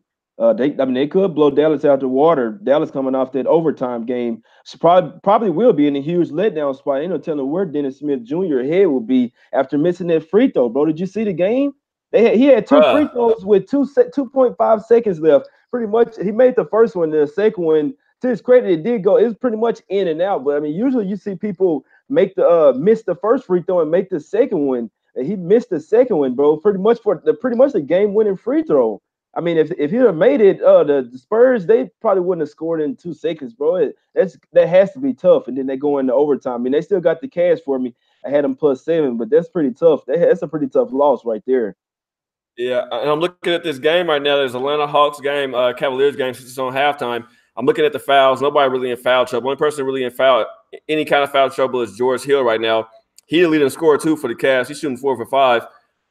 They could blow Dallas out the water. Dallas coming off that overtime game. So probably will be in a huge letdown spot. Ain't no telling where Dennis Smith Jr. head will be after missing that free throw, bro. Did you see the game? He had 2 free throws with 2.5 seconds left. Pretty much, he made the first one. The second one, to his credit, it did go. It was pretty much in and out. But I mean, usually you see people make miss the first free throw and make the second one. and he missed the second one, bro. Pretty much the game-winning free throw. I mean, if he'd have made it, the Spurs, they probably wouldn't have scored in 2 seconds, bro. That has to be tough. And then they go into overtime. I mean, they still got the cash for me. I had them +7, but that's pretty tough. That's a pretty tough loss right there. Yeah, and I'm looking at this game right now. There's Atlanta Hawks game, Cavaliers game, since it's on halftime. I'm looking at the fouls. Nobody really in foul trouble. Only person really in any kind of foul trouble is George Hill right now. He the leading scorer too for the Cavs. He's shooting 4 for 5.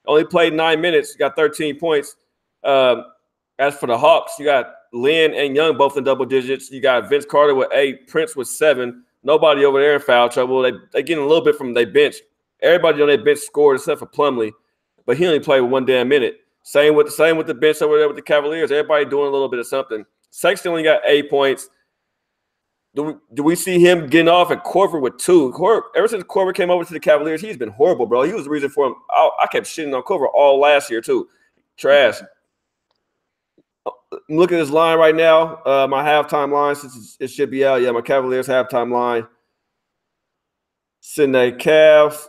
Only played 9 minutes. Got 13 points. As for the Hawks, you got Lynn and Young both in double digits. You got Vince Carter with 8, Prince with 7. Nobody over there in foul trouble. They getting a little bit from their bench. Everybody on their bench scored except for Plumlee, but he only played 1 damn minute. Same with the bench over there with the Cavaliers. Everybody doing a little bit of something. Sexton only got 8 points. Do we see him getting off at Korver with 2? Ever since Korver came over to the Cavaliers, he's been horrible, bro. He was the reason for him. I kept shitting on Korver all last year too. Trash. Look at this line right now. My halftime line, since it should be out. Yeah, my Cavaliers halftime line. Sitting at Cavs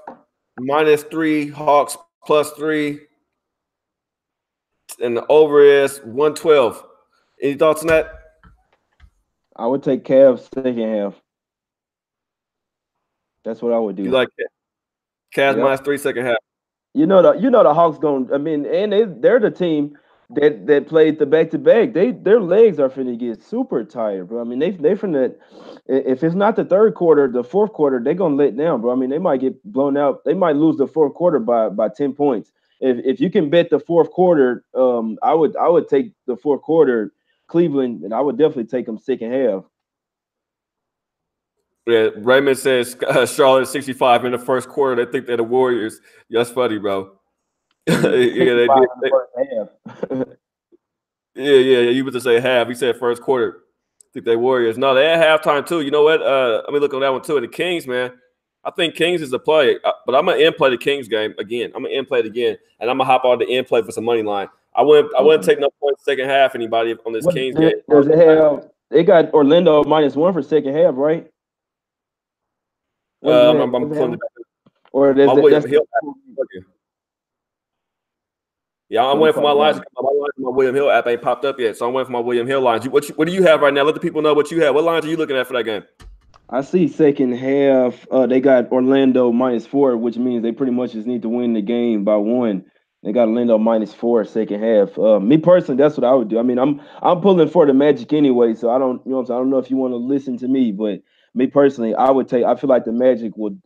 -3, Hawks +3, and the over is 112. Any thoughts on that? I would take Cavs second half. That's what I would do. You like it? Cavs -3 second half. You know the Hawks going. I mean, and they're the team that played the back-to-back. Their legs are finna get super tired, bro. I mean, they finna, if it's not the third quarter, the fourth quarter, they're gonna let down, bro. I mean, they might get blown out. They might lose the fourth quarter by 10 points. If you can bet the fourth quarter, I would take the fourth quarter Cleveland, and I would definitely take them second half. Yeah, Raymond says Charlotte 65 in the first quarter. They think they're the Warriors. That's funny, bro. Yeah, they did. Yeah. You were to say half. He said first quarter. I think they Warriors. No, they had halftime too. You know what? Let me look on that one too. The Kings, man. I think Kings is a play, but I'm gonna end play the Kings game again. I'm gonna end play it again, and I'm gonna hop on the end play for some money line. I wouldn't take no points second half. Anybody on this Kings game? Does it have? They got Orlando -1 for second half, right? I'm pulling it back. Or yeah, I'm waiting for my lines. My William Hill app ain't popped up yet, so I'm waiting for my William Hill lines. What do you have right now? Let the people know what you have. What lines are you looking at for that game? I see second half. They got Orlando -4, which means they pretty much just need to win the game by 1. They got Orlando -4 second half. Me personally, that's what I would do. I mean, I'm pulling for the Magic anyway, so I don't, I don't know if you want to listen to me, but me personally, I feel like the Magic would.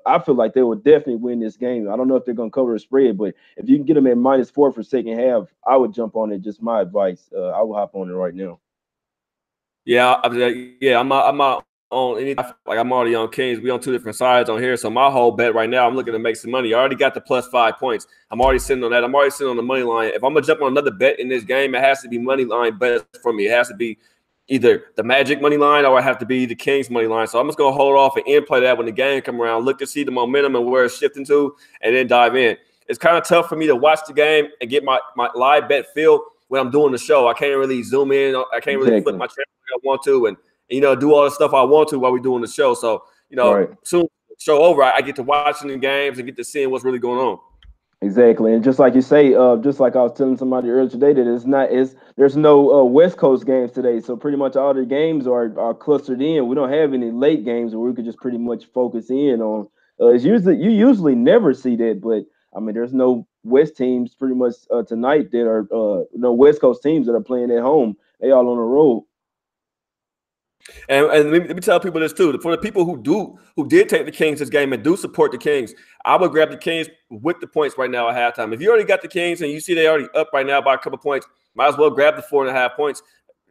I feel like they would definitely win this game. I don't know if they're gonna cover a spread, but if you can get them at -4 for second half, I would jump on it. Just my advice. I will hop on it right now. Yeah, I'm on any, like I'm already on Kings. We on 2 different sides on here. So my whole bet right now, I'm looking to make some money. I already got the +5 points. I'm already sitting on that. I'm already sitting on the money line. If I'm gonna jump on another bet in this game, it has to be money line bets for me. It has to be either the Magic money line or I have to be the Kings money line. So I'm just gonna hold off and end play that when the game come around. Look to see the momentum and where it's shifting to, and then dive in. It's kind of tough for me to watch the game and get my live bet feel when I'm doing the show. I can't really zoom in. I can't really flip my channel like I want to, and do all the stuff I want to while we're doing the show. So, soon the show over, I get to watching the games and get to seeing what's really going on. Exactly. And just like you say, just like I was telling somebody earlier today, that there's no West Coast games today. So pretty much all the games are clustered in. We don't have any late games where we could just pretty much focus in on. You usually never see that, but I mean, there's no West teams pretty much tonight that are no West Coast teams that are playing at home. They all on the road. And let me tell people this too. For the people who did take the Kings this game and do support the Kings, I would grab the Kings with the points right now at halftime. If you already got the Kings and you see they already up right now by a couple points, might as well grab the 4.5 points.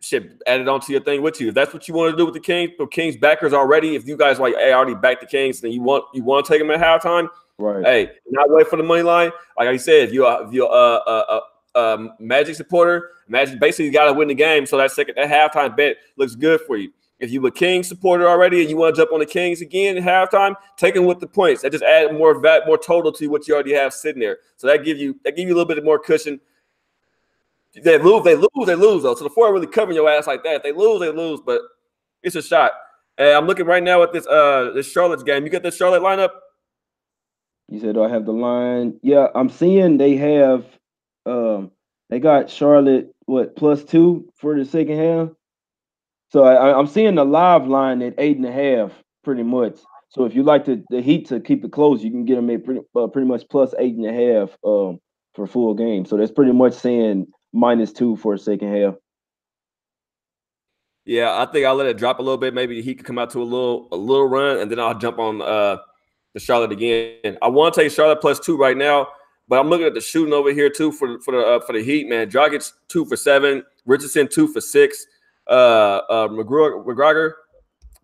Shit, add it onto your thing with you. If that's what you want to do with the Kings backers already, if you guys like, hey, I already backed the Kings, and you want to take them at halftime, right? Hey, not wait for the money line. Like I said, if you're Magic supporter, Magic basically got to win the game, so that halftime bet looks good for you. If you a Kings supporter already and you want to jump on the Kings again at halftime, take them with the points. That just add more total to what you already have sitting there. So that give you a little bit more cushion. They lose though. So the 4 really covering your ass like that. If they lose, but it's a shot. And I'm looking right now at this Charlotte's game. You got the Charlotte lineup? You said, do I have the line? Yeah, I'm seeing they have they got Charlotte what +2 for the second half. So I'm seeing the live line at 8.5 pretty much. So if you like the Heat to keep it close, you can get them at pretty much +8.5 for full game. So that's pretty much saying -2 for a second half. Yeah, I think I'll let it drop a little bit. Maybe he could come out to a little run, and then I'll jump on the Charlotte again. I want to take Charlotte +2 right now, but I'm looking at the shooting over here too for the Heat, man. Dragic 2 for 7, Richardson 2 for 6, McGregor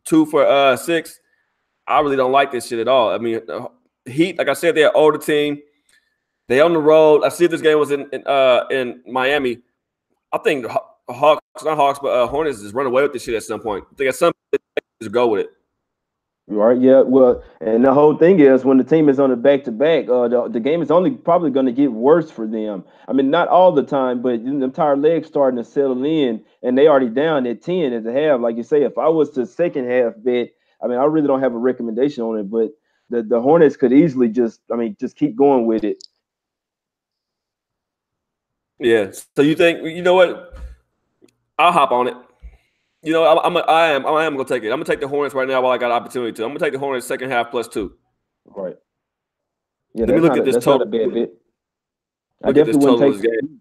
2 for 6. I really don't like this shit at all. I mean, Heat, like I said, they're an older team. They on the road. I see if this game was in Miami. I think Hawks, not Hawks, but Hornets is run away with this shit at some point. I think at some point they just go with it. Right. Yeah. Well, and the whole thing is when the team is on a back-to-back, the game is only probably going to get worse for them. I mean, not all the time, but the entire leg starting to settle in, and they already down at 10 at the half. Like you say, if I was to second half bet, I mean, I really don't have a recommendation on it, but the Hornets could easily just keep going with it. Yeah. So you think, you know what? I'll hop on it. You know, I am gonna take it. I'm gonna take the Hornets right now while I got opportunity to. I'm gonna take the Hornets second half +2. Right. Yeah, Let me look at this that's total. not a bad bet. I Look at this definitely wouldn't total of take this the game.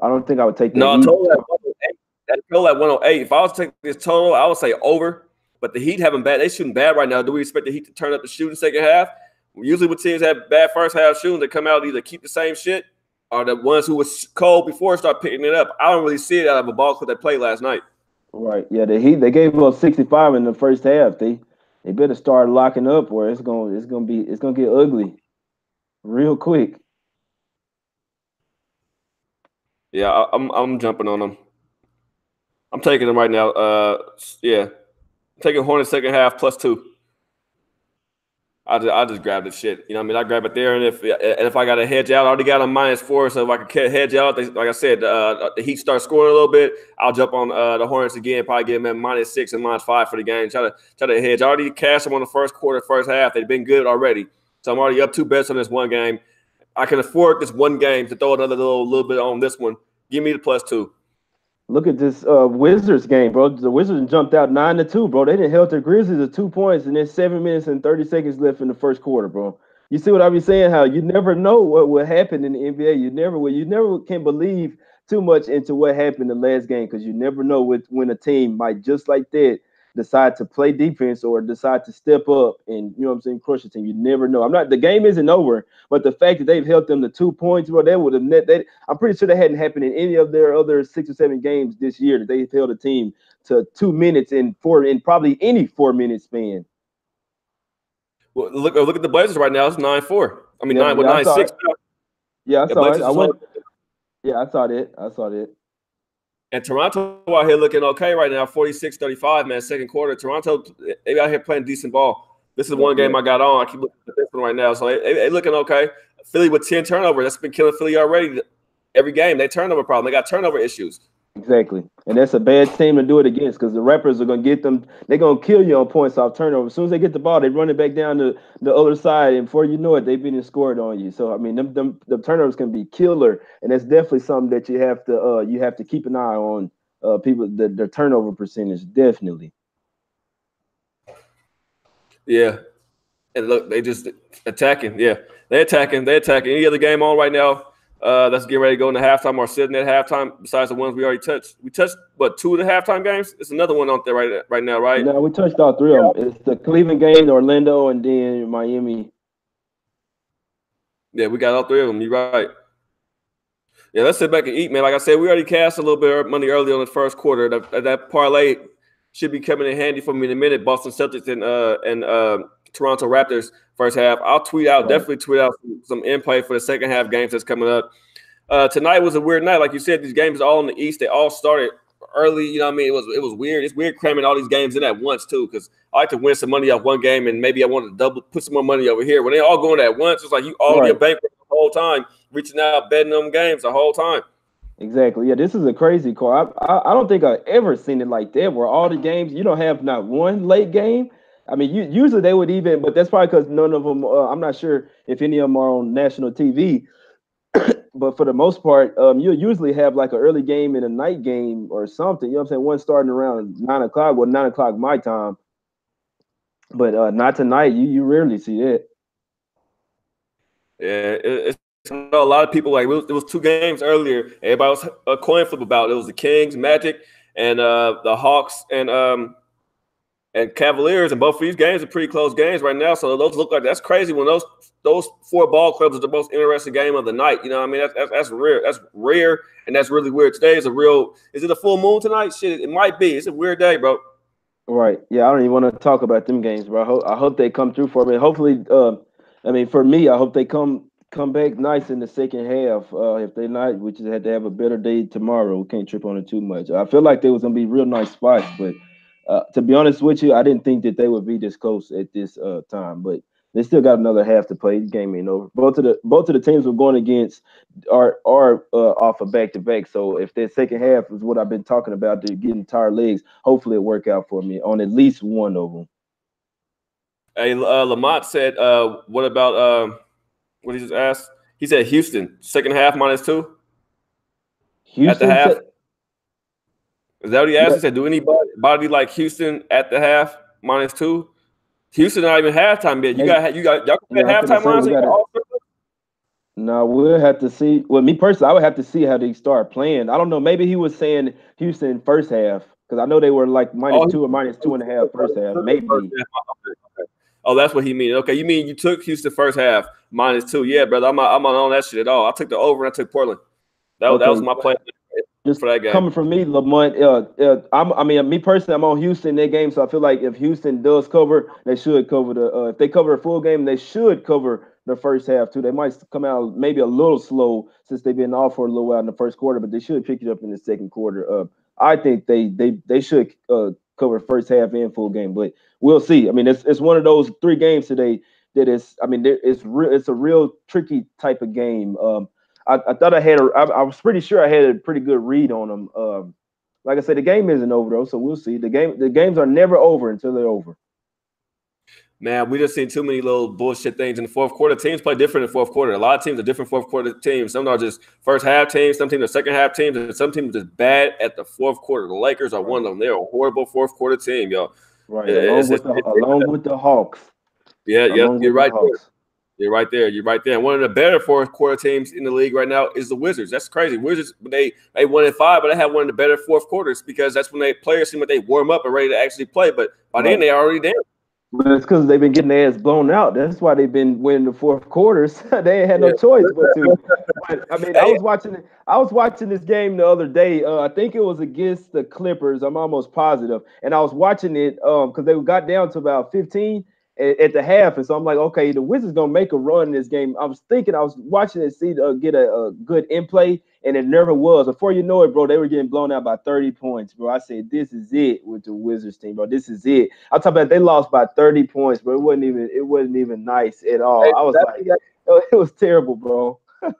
I don't think I would take the No, Heat. total at 108. That total at 108. If I was to take this total, I would say over. But the Heat having bad, they shooting bad right now. Do we expect the Heat to turn up the shooting second half? Usually when teams have bad first half shooting, they come out either keep the same shit or the ones who was cold before start picking it up. I don't really see it out of a ball club they played last night. Right. Yeah, the Heat they gave up 65 in the first half. They better start locking up or it's gonna get ugly real quick. Yeah, I'm jumping on them. I'm taking them right now. Yeah, I'm taking Hornets second half +2. I just grab the shit. You know what I mean? I grab it there, and if I got to hedge out, I already got a -4. So if I could hedge out, like I said, the Heat start scoring a little bit. I'll jump on the Hornets again. Probably give them at -6 and -5 for the game. Try to hedge. I already cashed them on the first quarter, first half. They've been good already, so I'm already up 2 bets on this one game. I can afford this one game to throw another little bit on this one. Give me the +2. Look at this Wizards game, bro. The Wizards jumped out 9-2, bro. They didn't held their Grizzlies to 2 points, and there's 7 minutes and 30 seconds left in the first quarter, bro. You see what I be saying? How you never know what will happen in the NBA. You never can believe too much into what happened in the last game because you never know when a team might just like that decide to play defense or decide to step up and you know what I'm saying, crush a team. You never know. The game isn't over, but the fact that they've held them to 2 points, bro, that would have I'm pretty sure that hadn't happened in any of their other 6 or 7 games this year that they've held a team to 2 minutes in probably any 4 minute span. Well, look at the Blazers right now. It's 9-4. I mean, Yeah, 9-6. Yeah, I saw it. Blazers Yeah, I saw that. I saw that. And Toronto out here looking okay right now, 46-35, man, second quarter. Toronto, they out here playing decent ball. This is one game I got on. I keep looking at this one right now. So they looking okay. Philly with 10 turnovers. That's been killing Philly already. Every game, they turnover problem. They got turnover issues. Exactly. And that's a bad team to do it against because the Raptors are going to get them. They're going to kill you on points off turnover. As soon as they get the ball, they run it back down to the other side. And before you know it, they've been scored on you. So, I mean, the turnovers can be killer. And that's definitely something that you have to keep an eye on people, the turnover percentage. Definitely. Yeah. And look, they just attacking. Yeah. They're attacking. Any other game on right now? That's getting ready to go into halftime or sitting at halftime. Besides the ones we already touched, we touched 2 of the halftime games. It's another one out there right now, right? No, we touched all 3 of them. It's the Cleveland game, the Orlando, and then Miami. Yeah, we got all 3 of them. You're right. Yeah, let's sit back and eat, man. Like I said, we already cashed a little bit of money early on the first quarter. That parlay should be coming in handy for me in a minute. Boston Celtics and Toronto Raptors first half. I'll definitely tweet out some in play for the second half games that's coming up. Tonight was a weird night. Like you said, these games are all in the East. They all started early. You know what I mean? It was weird. It's weird cramming all these games in at once, too, because I like to win some money off one game and maybe I want to put some more money over here. When they all going at once, it's like you all get bankrupt the whole time, reaching out, betting them games the whole time. Exactly. Yeah, this is a crazy call. I don't think I've ever seen it like that where all the games, you don't have not one late game. I mean, usually they would even, but that's probably because none of them. I'm not sure if any of them are on national TV. But for the most part, you'll usually have like an early game and a night game or something. You know what I'm saying? One starting around 9 o'clock, well, 9 o'clock my time. But not tonight. You rarely see that. Yeah, it's I know a lot of people like it was two games earlier. Everybody was a coin flip about it. It was the Kings, Magic, and the Hawks and Cavaliers, and both of these games are pretty close games right now. So those look like that's crazy when those four ball clubs are the most interesting game of the night. You know what I mean? That's rare. That's rare, and that's really weird. Today is a real. Is it a full moon tonight? Shit, it might be. It's a weird day, bro. Right. Yeah, I don't even want to talk about them games, bro. I hope they come through for me. Hopefully, I mean, for me, I hope they come back nice in the second half. If they not, we just had to have a better day tomorrow. We can't trip on it too much. I feel like there was gonna be real nice spots, but to be honest with you, I didn't think that they would be this close at this time. But they still got another half to play. The game ain't over. Both of the teams were going against are off of back to back. So if that second half is what I've been talking about, to getting tired legs, hopefully it work out for me on at least one of them. Hey, Lamont said, "What about what he just asked?" He said Houston second half -2 at the Houston half. said, Is that what he asked? He said, "Do anybody like Houston at the half -2?" Houston not even halftime yet. Y'all can yeah, I'm finna halftime say lines we in got your it. offer? No, we'll have to see. Well, me personally, I would have to see how they start playing. I don't know. Maybe he was saying Houston first half because I know they were like -2 or -2.5 first half. Maybe. Oh, that's what he mean. Okay, you mean you took Houston first half -2? Yeah, brother, I'm not on that shit at all. I took the over and I took Portland. That was Okay. my plan Just for that game. coming from me, Lamont. I mean, me personally, I'm on Houston in that game, so I feel like if Houston does cover, they should cover the. If they cover a full game, they should cover the first half too. They might come out maybe a little slow since they've been off for a little while in the first quarter, but they should pick it up in the second quarter. I think they should cover first half and full game, but we'll see. I mean, it's one of those three games today that is. I mean, it's real. It's a real tricky type of game. I thought I was pretty sure I had a pretty good read on them. Like I said, the game isn't over though, so we'll see. The games are never over until they're over. Man, we just seen too many little bullshit things in the fourth quarter. Teams play different in the fourth quarter. A lot of teams are different fourth quarter teams. Some are just first half teams, some teams are second half teams, and some teams are just bad at the fourth quarter. The Lakers are one of them. They're a horrible fourth quarter team, yo. Right, along with the Hawks. Yeah, Along you're with the right. Hawks. You're right there. You're right there. And one of the better fourth quarter teams in the league right now is the Wizards. That's crazy. Wizards, they won in 5, but they have one of the better fourth quarters because that's when players seem like they warm up and ready to actually play. But by then they already there. But it's because they've been getting their ass blown out. That's why they've been winning the fourth quarters. They ain't had no choice but to. But I mean, I was watching this game the other day. I think it was against the Clippers. I'm almost positive. And I was watching it because they got down to about 15 at the half, and so I'm like, okay, the Wizards gonna make a run in this game. I was watching it, see get a good in play, and it never was. Before you know it, bro, they were getting blown out by 30 points, bro. I said, this is it with the Wizards team, bro. This is it. I'm talking about they lost by 30 points, bro. It wasn't even nice at all. I was like, it was terrible, bro. That's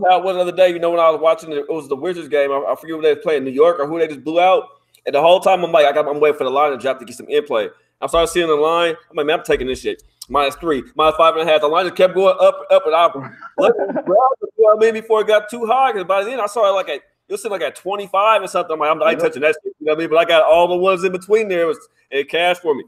how it was the other day. You know, when I was watching it was the Wizards game. I forget who they was playing, New York or who they just blew out. And the whole time I'm like, I'm waiting for the line to drop to get some in play. I started seeing the line. I'm like, man, I'm taking this shit. -3, -5.5. The line just kept going up, and I let it grab maybe before it got too high. Because by then I saw it it was sitting at 25 or something. I'm like, I ain't touching that shit. You know what I mean? But I got all the ones in between there. It cashed for me.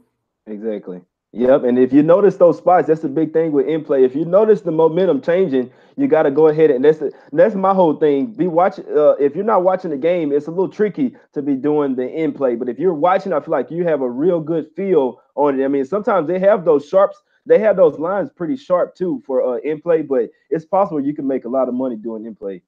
Exactly. Yep. And if you notice those spots, that's the big thing with in play. If you notice the momentum changing, you got to go ahead and that's my whole thing. If you're not watching the game, it's a little tricky to be doing the in play. But if you're watching, I feel like you have a real good feel on it. I mean, sometimes they have those sharps. They have those lines pretty sharp too for in play, but it's possible you can make a lot of money doing in play.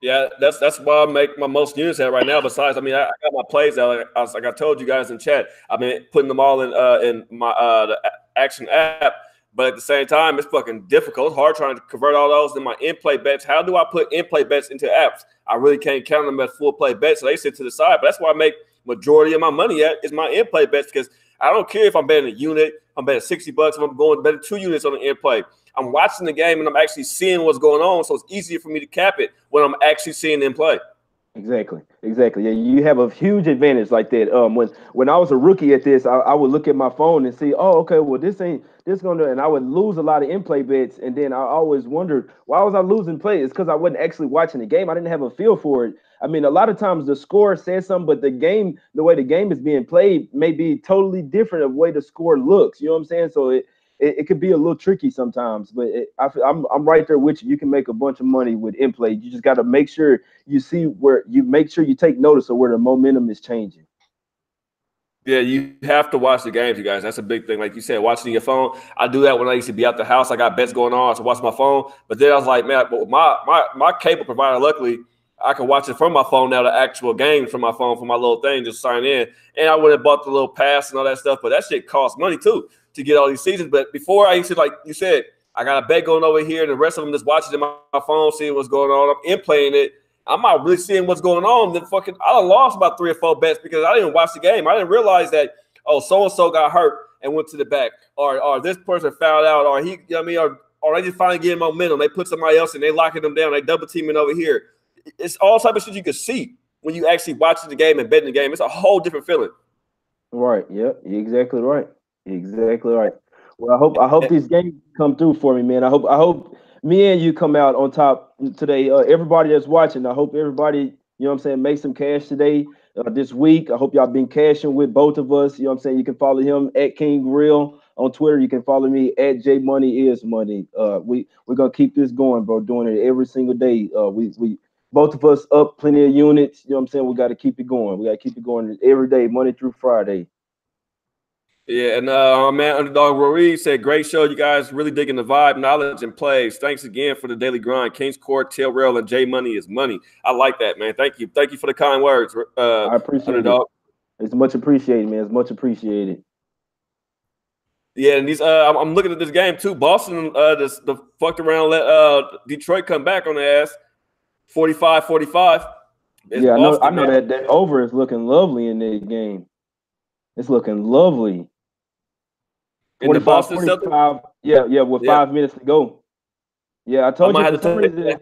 Yeah, that's why I make my most units at right now. Besides, I mean, I got my plays out. Like I told you guys in chat, I've been putting them all in my the Action app. But at the same time, it's fucking difficult. It's hard trying to convert all those in my in-play bets. How do I put in-play bets into apps? I really can't count them as full-play bets, so they sit to the side. But that's why I make majority of my money at is my in-play bets because I don't care if I'm betting a unit, I'm betting $60, if I'm going betting 2 units on the in-play. I'm watching the game and I'm actually seeing what's going on, so it's easier for me to cap it when I'm actually seeing them play. Exactly, exactly. Yeah, you have a huge advantage like that. When I was a rookie at this, I would look at my phone and see, oh, okay, well this ain't this gonna, and I would lose a lot of in play bets, and then I always wondered why was I losing play? It's because I wasn't actually watching the game. I didn't have a feel for it. I mean, a lot of times the score says something, but the game, the way the game is being played, may be totally different of the way the score looks. You know what I'm saying? So it could be a little tricky sometimes, but I'm right there with you. You can make a bunch of money with in play. You just got to make sure you see where you make sure you take notice of where the momentum is changing. Yeah, you have to watch the games, you guys. That's a big thing. Like you said, watching your phone. I do that when I used to be out the house. I got bets going on, so I watch my phone. But then I was like, man, my cable provider, luckily, I can watch it from my phone now, the actual game from my phone, from my little thing, just sign in. And I would have bought the little pass and all that stuff. But that shit costs money too to get all these seasons. But before I used to, like you said, I got a bet going over here, and the rest of them just watching it on my phone, seeing what's going on. I'm in playing it. I'm not really seeing what's going on. Then fucking, I done lost about 3 or 4 bets because I didn't watch the game. I didn't realize that, oh, so and so got hurt and went to the back, or this person fouled out, or he, you know what I mean, or they just finally getting momentum. They put somebody else and they locking them down. They double teaming over here. It's all type of shit you can see when you actually watching the game and betting the game. It's a whole different feeling. Right. Yep. You're exactly right. You're exactly right. Well, I hope these games come through for me, man. I hope me and you come out on top today. Everybody that's watching, I hope everybody, you know what I'm saying, make some cash today, this week. I hope y'all been cashing with both of us. You know what I'm saying? You can follow him at King Grill on Twitter. You can follow me at Jmoney is money. We're gonna keep this going, bro. Doing it every single day. We both of us up plenty of units. You know what I'm saying? We got to keep it going. We got to keep it going every day, Monday through Friday. Yeah, and man, Underdog Rory said, great show. You guys really digging the vibe, knowledge, and plays. Thanks again for the daily grind. King's Court, Tail Rail, and Jmoney is money. I like that, man. Thank you. Thank you for the kind words, I appreciate Underdog. it. It's much appreciated, man. It's much appreciated. Yeah, and these I'm looking at this game too. Boston just the fucked around, let Detroit come back on the ass. 45-45. Yeah, Boston, I know that over is looking lovely in that game. It's looking lovely. in the 45, Boston Celtics. 45. Yeah, with Yeah, 5 minutes to go. Yeah, I I told might you for have some to take reason.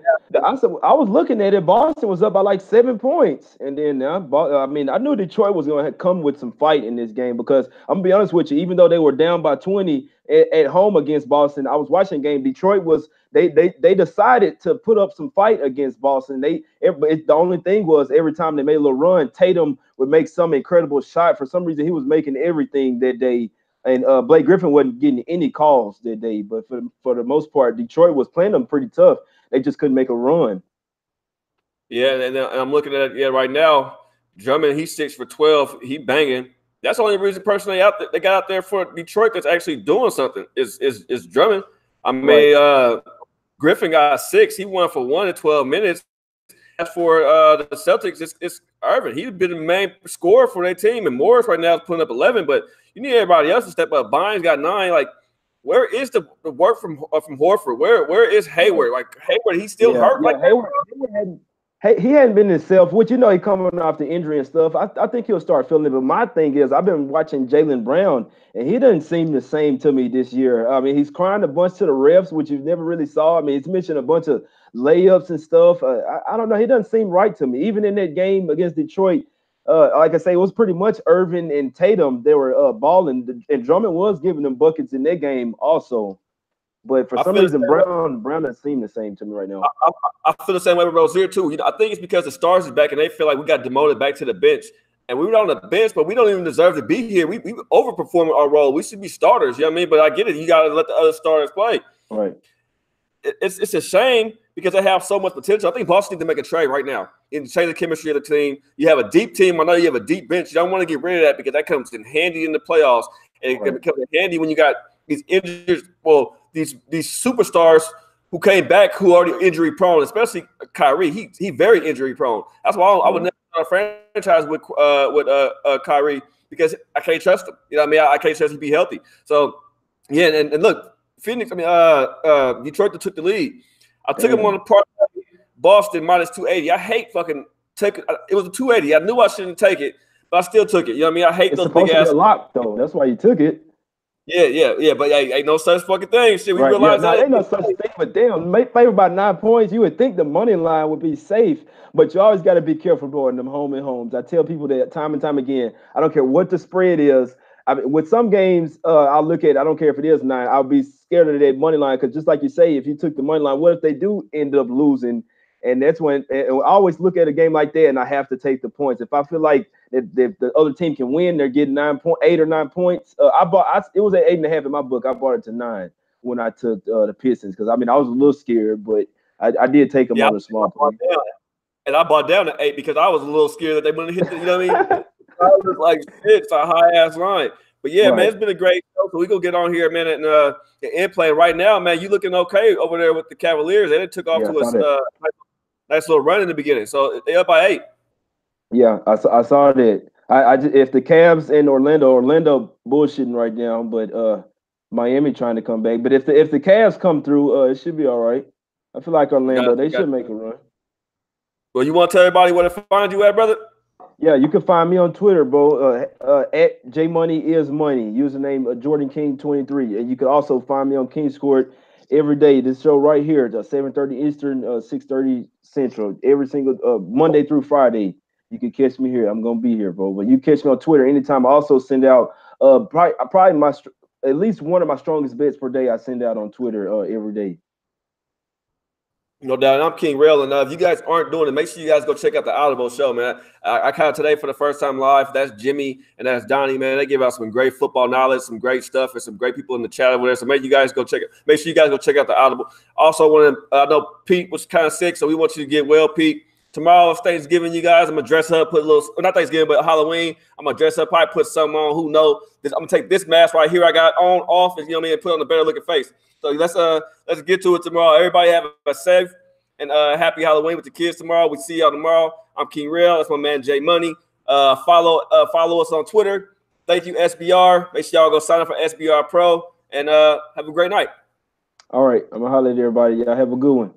I was looking at it. Boston was up by like 7 points, and then I mean, I knew Detroit was going to come with some fight in this game because I'm gonna be honest with you. Even though they were down by 20 at home against Boston, I was watching the game. Detroit was they decided to put up some fight against Boston. The only thing was every time they made a little run, Tatum would make some incredible shot. For some reason, he was making everything that day. And Blake Griffin wasn't getting any calls that day, but for the most part, Detroit was playing them pretty tough. They just couldn't make a run. Yeah, and I'm looking at it right now. Drummond, he's 6 for 12. He banging. That's the only reason personally they got out there for Detroit that's actually doing something is Drummond. I mean, Right. Griffin got 6. He won for 1 in 12 minutes. As for the Celtics, it's Irvin. He's been the main scorer for their team, and Morris right now is putting up 11. But you need everybody else to step up. Bynes got 9. Like, where is the work from Horford? Where is Hayward? Like Hayward, he's still hurt. Yeah, Like Hayward hadn't, he hadn't been himself, which he coming off the injury and stuff. I think he'll start feeling it. But my thing is, I've been watching Jaylen Brown, and he doesn't seem the same to me this year. I mean, he's crying a bunch to the refs, which you've never really saw. I mean, he's missing a bunch of layups and stuff. I don't know. He doesn't seem right to me. Even in that game against Detroit, like I say, it was pretty much Irvin and Tatum. They were balling, and Drummond was giving them buckets in that game also. But for I some feel reason, Brown doesn't seem the same to me right now. I feel the same way with Rozier too. I think it's because the stars is back and they feel like we got demoted back to the bench. And we were on the bench, but we don't even deserve to be here. We overperforming our role. We should be starters. You know what I mean? But I get it. You got to let the other starters play. Right. It's a shame because they have so much potential. I think Boston need to make a trade right now and change the chemistry of the team. You have a deep team. I know you have a deep bench. You don't want to get rid of that because that comes in handy in the playoffs. And it becomes handy when you got these injuries. Well, these superstars who came back who are already injury prone, especially Kyrie. He very injury prone. That's why I would never franchise with Kyrie because I can't trust him. You know what I mean? I can't trust him to be healthy. So yeah, and look, Phoenix. I mean, Detroit that took the lead. I took him on the part Boston minus 280. I hate fucking take it. It was a 280. I knew I shouldn't take it, but I still took it. You know what I mean? I hate It's those supposed big to be ass. a lock though. That's why you took it. Yeah. But hey, ain't no such fucking thing. Shit, we Right. Yeah. realize Now that. ain't no such thing, but damn, make favor by 9 points. You would think the money line would be safe, but you always got to be careful, bro, in them home and homes. I tell people that time and time again. I don't care what the spread is. I mean, with some games, I'll look at. I don't care if it is 9. I'll be scared of that money line because just like you say, if you took the money line, what if they do end up losing? And that's when and I always look at a game like that, and I have to take the points. If I feel like if the other team can win, they're getting 8 or 9 points. It was at 8.5 in my book. I bought it to 9 when I took the Pistons because I mean I was a little scared, but I did take them Yeah, on a small play. and I bought down to 8 because I was a little scared that they wouldn't hit the, you know what I mean? I was like, shit, it's a high ass line. But yeah, man, Right. it's been a great show. So we gonna get on here, man, and end play right now, man. You looking okay over there with the Cavaliers? They took off Yeah, I to a saw that. nice little run in the beginning. So they up by 8. Yeah, I saw that. If the Cavs and Orlando bullshitting right now, but Miami trying to come back. But if the Cavs come through, it should be all right. I feel like Orlando, they should make a run. Well, you want to tell everybody where to find you at, brother? Yeah, you can find me on Twitter, bro. At Jmoney is money. Username Jordan King 23, and you can also find me on King's Court every day. This show right here, 7:30 Eastern, 6:30 Central, every single Monday through Friday. You can catch me here. I'm gonna be here, bro. But you catch me on Twitter anytime. I also send out probably at least one of my strongest bets per day. I send out on Twitter every day. No doubt. I'm King Rail. And if you guys aren't doing it, make sure you guys go check out the Audible show, man. I caught today for the first time live. That's Jimmy and that's Donnie, man. They give out some great football knowledge, some great stuff, and some great people in the chat over there. So make sure you guys go check it. Make sure you guys go check out the Audible. Also, I know Pete was kind of sick, so we want you to get well, Pete. Tomorrow, Thanksgiving, you guys. I'm gonna dress up, put a little, not Thanksgiving, but Halloween. I'm gonna dress up, probably put something on. Who knows? I'm gonna take this mask right here I got on off, and you know what I mean, and put on a better looking face. So let's get to it tomorrow. Everybody have a safe and happy Halloween with the kids tomorrow. We see y'all tomorrow. I'm King Rail. That's my man Jmoney. Follow us on Twitter. Thank you, SBR. Make sure y'all go sign up for SBR Pro and have a great night. All right, I'm gonna holler at everybody. Y'all have a good one.